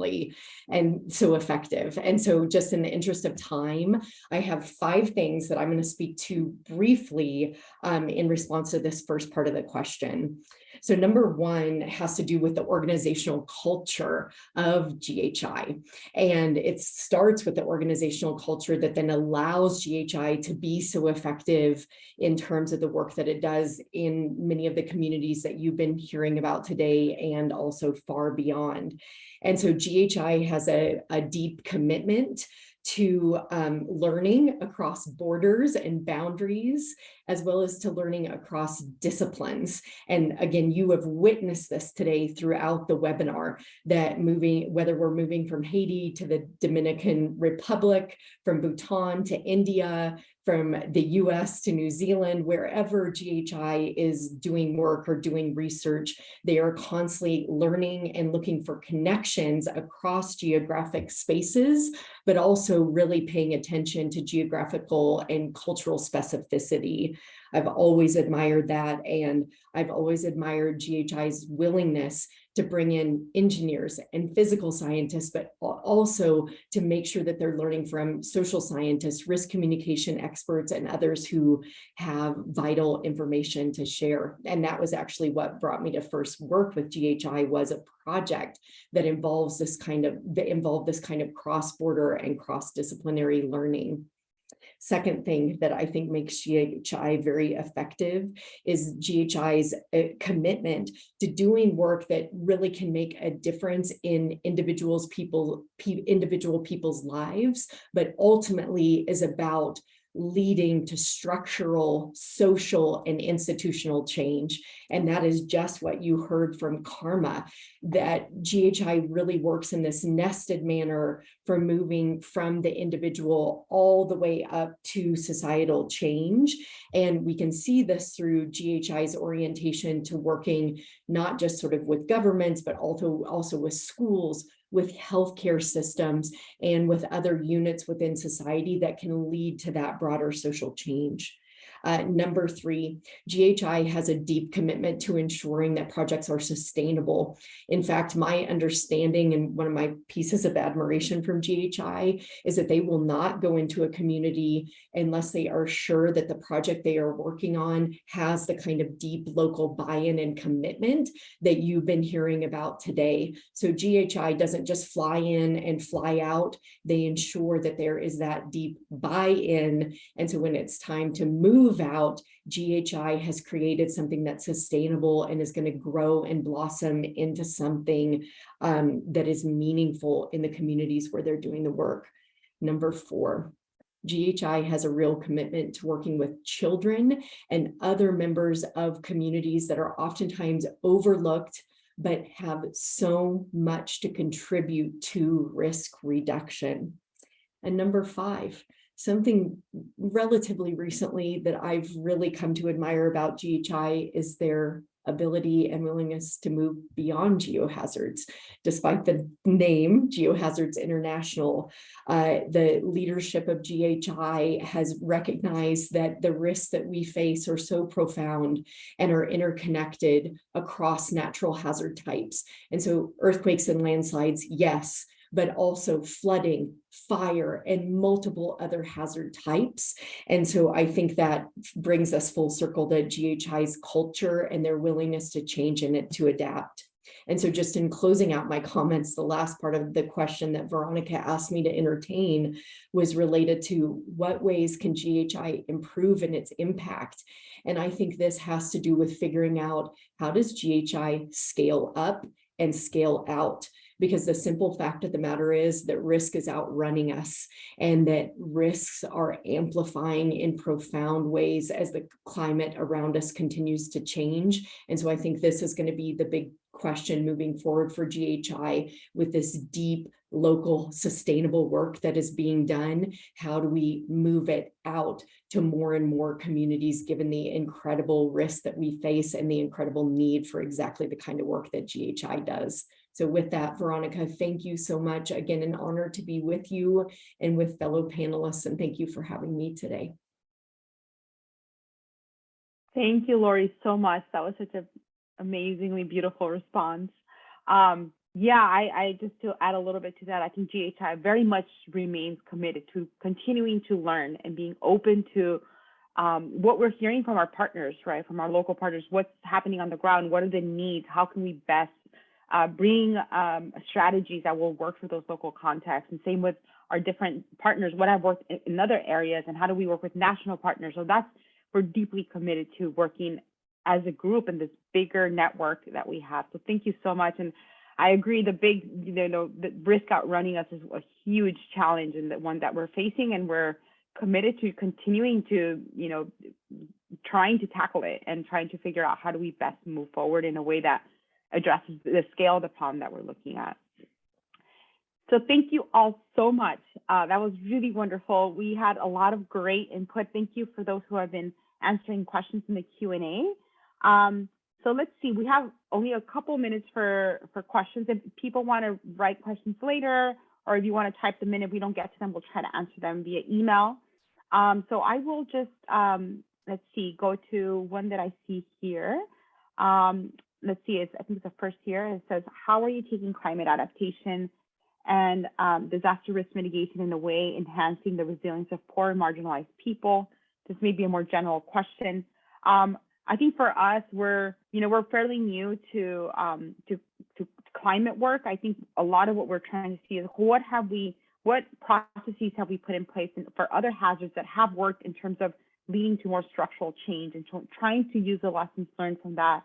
And so just in the interest of time, I have 5 things that I'm going to speak to briefly in response to this first part of the question. So number 1 has to do with the organizational culture of GHI. And it starts with the organizational culture that then allows GHI to be so effective in terms of the work that it does in many of the communities that you've been hearing about today and also far beyond. And so GHI has a deep commitment to learning across borders and boundaries, as well as to learning across disciplines. And again, you have witnessed this today throughout the webinar, that whether we're moving from Haiti to the Dominican Republic, from Bhutan to India, from the US to New Zealand, wherever GHI is doing work or doing research, they are constantly learning and looking for connections across geographic spaces, but also really paying attention to geographical and cultural specificity. I've always admired that, and I've always admired GHI's willingness to bring in engineers and physical scientists, but also to make sure that they're learning from social scientists, risk communication experts, and others who have vital information to share. And that was actually what brought me to first work with GHI, was a project that involved this kind of cross-border and cross-disciplinary learning. Second thing that I think makes GHI very effective is GHI's commitment to doing work that really can make a difference in individual people's lives, but ultimately is about leading to structural, social, and institutional change. And that is just what you heard from Karma, that GHI really works in this nested manner for moving from the individual all the way up to societal change. And we can see this through GHI's orientation to working not just sort of with governments, but also with schools, with healthcare systems, and with other units within society that can lead to that broader social change. Number 3, GHI has a deep commitment to ensuring that projects are sustainable. In fact, my understanding and one of my pieces of admiration from GHI is that they will not go into a community unless they are sure that the project they are working on has the kind of deep local buy-in and commitment that you've been hearing about today. So GHI doesn't just fly in and fly out. They ensure that there is that deep buy-in. And so when it's time to move out, GHI has created something that's sustainable and is going to grow and blossom into something that is meaningful in the communities where they're doing the work. Number 4, GHI has a real commitment to working with children and other members of communities that are oftentimes overlooked, but have so much to contribute to risk reduction. And number 5, something relatively recently that I've really come to admire about GHI is their ability and willingness to move beyond geohazards. Despite the name Geohazards International, the leadership of GHI has recognized that the risks that we face are so profound and are interconnected across natural hazard types. And so earthquakes and landslides, yes, but also flooding, fire, and multiple other hazard types. And so I think that brings us full circle to GHI's culture and their willingness to change and to adapt. And so just in closing out my comments, the last part of the question that Veronica asked me to entertain was related to what ways can GHI improve in its impact? And I think this has to do with figuring out, how does GHI scale up and scale out? Because the simple fact of the matter is that risk is outrunning us, and that risks are amplifying in profound ways as the climate around us continues to change. And so I think this is going to be the big question moving forward for GHI with this deep local sustainable work that is being done. How do we move it out to more and more communities, given the incredible risks that we face and the incredible need for exactly the kind of work that GHI does? So with that, Veronica, thank you so much. Again, an honor to be with you and with fellow panelists, and thank you for having me today. Thank you, Lori, so much. That was such an amazingly beautiful response. Yeah, I just to add a little bit to that, I think GHI very much remains committed to continuing to learn and being open to what we're hearing from our partners, right? From our local partners, what's happening on the ground, what are the needs, how can we best bring strategies that will work for those local contexts. And same with our different partners, what have worked in other areas, and how do we work with national partners? So we're deeply committed to working as a group in this bigger network that we have. So thank you so much. And I agree, the risk outrunning us is a huge challenge, and the one that we're facing, and we're committed to continuing to, trying to tackle it and trying to figure out how do we best move forward in a way that addresses the scale of the problem that we're looking at. So thank you all so much. That was really wonderful. We had a lot of great input. Thank you for those who have been answering questions in the Q&A. So let's see, we have only a couple minutes for questions. If people want to write questions later, or if you want to type them in, if we don't get to them, we'll try to answer them via email. So I will just, let's see, go to one that I see here. Let's see, I think it's the first here. It says, how are you taking climate adaptation and disaster risk mitigation in a way enhancing the resilience of poor and marginalized people? This may be a more general question. I think for us, we're fairly new to climate work. I think a lot of what we're trying to see is what processes have we put in place for other hazards that have worked in terms of leading to more structural change, and trying to use the lessons learned from that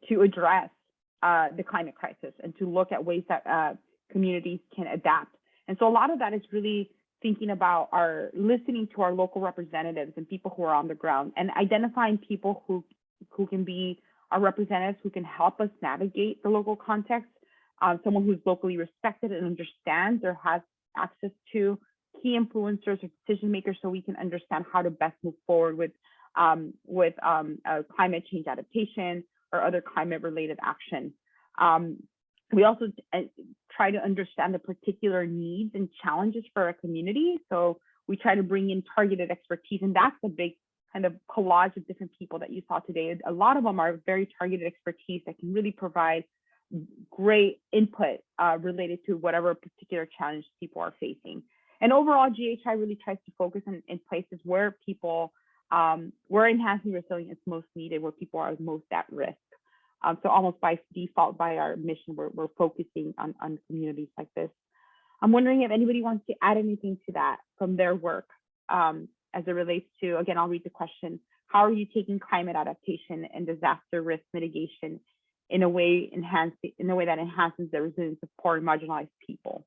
to address the climate crisis, and to look at ways that communities can adapt. And so a lot of that is really thinking about listening to our local representatives and people who are on the ground, and identifying people who can be our representatives, who can help us navigate the local context, someone who's locally respected and understands or has access to key influencers or decision makers, so we can understand how to best move forward with climate change adaptation or other climate related action. We also try to understand the particular needs and challenges for a community. So we try to bring in targeted expertise, and that's a big kind of collage of different people that you saw today. A lot of them are very targeted expertise that can really provide great input related to whatever particular challenge people are facing. And overall, GHI really tries to focus in places where people, where enhancing resilience is most needed, where people are most at risk. So almost by default, by our mission, we're focusing on communities like this. I'm wondering if anybody wants to add anything to that from their work as it relates to, again, I'll read the question. How are you taking climate adaptation and disaster risk mitigation in a way that enhances the resilience of poor and marginalized people?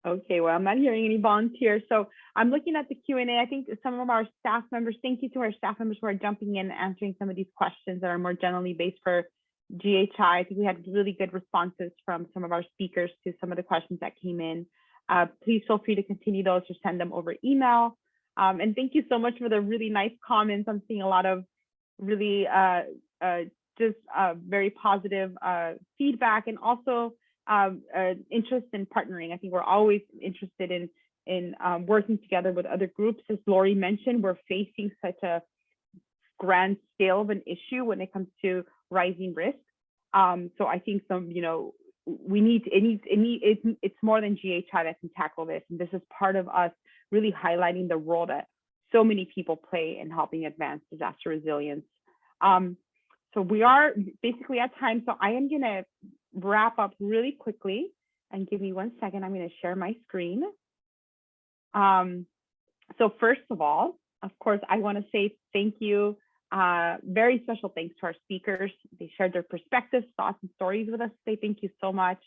Okay, well, I'm not hearing any volunteers. So I'm looking at the Q&A. I think some of our staff members, thank you to our staff members who are jumping in and answering some of these questions that are more generally based for GHI. I think we had really good responses from some of our speakers to some of the questions that came in. Please feel free to continue those or send them over email. And thank you so much for the really nice comments. I'm seeing a lot of really very positive feedback, and also interest in partnering. I think we're always interested in working together with other groups. As Lori mentioned, we're facing such a grand scale of an issue when it comes to rising risk. So I think it's more than GHI that can tackle this, and this is part of us really highlighting the role that so many people play in helping advance disaster resilience. So we are basically at time, so I am gonna wrap up really quickly, and give me 1 second. I'm going to share my screen. So first of all, of course, I want to say thank you. Very special thanks to our speakers. They shared their perspectives, thoughts, and stories with us today. Thank you so much.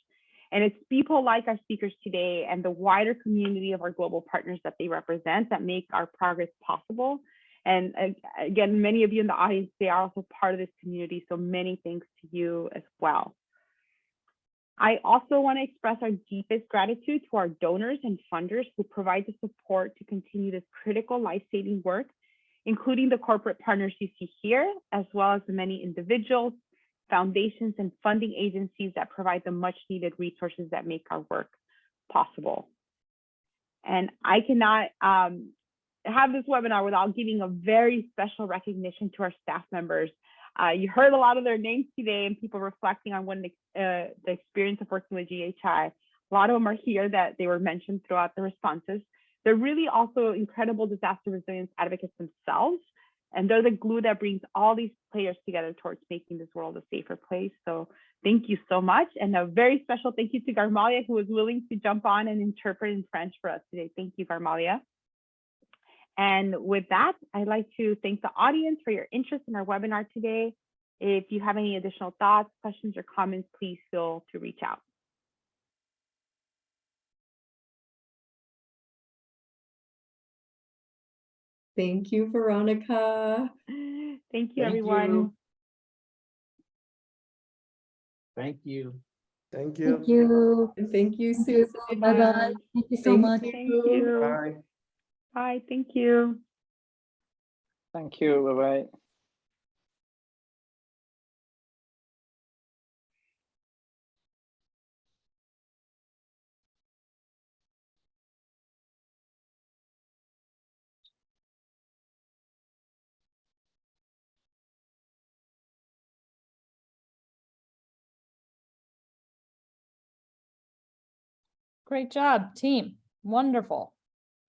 And it's people like our speakers today and the wider community of our global partners that they represent that make our progress possible. And again, many of you in the audience, they are also part of this community. So many thanks to you as well. I also want to express our deepest gratitude to our donors and funders who provide the support to continue this critical life-saving work, including the corporate partners you see here, as well as the many individuals, foundations, and funding agencies that provide the much needed resources that make our work possible. And I cannot have this webinar without giving a very special recognition to our staff members. You heard a lot of their names today and people reflecting on the experience of working with GHI. A lot of them are here that they were mentioned throughout the responses. They're really also incredible disaster resilience advocates themselves. And they're the glue that brings all these players together towards making this world a safer place. So thank you so much. And a very special thank you to Garmalia, who was willing to jump on and interpret in French for us today. Thank you, Garmalia. And with that, I'd like to thank the audience for your interest in our webinar today. If you have any additional thoughts, questions, or comments, please feel to reach out. Thank you, Veronica. Thank you, everyone. Thank you. Thank you. Thank you. And thank you, Thank you. Susan. Bye-bye. Thank you so Thank much. Thank you. Bye. Bye. Thank you. Thank you. Bye-bye. Great job, team. Wonderful.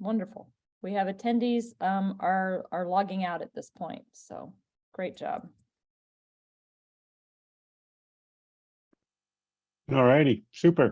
Wonderful. We have attendees are logging out at this point. So great job. All righty, super.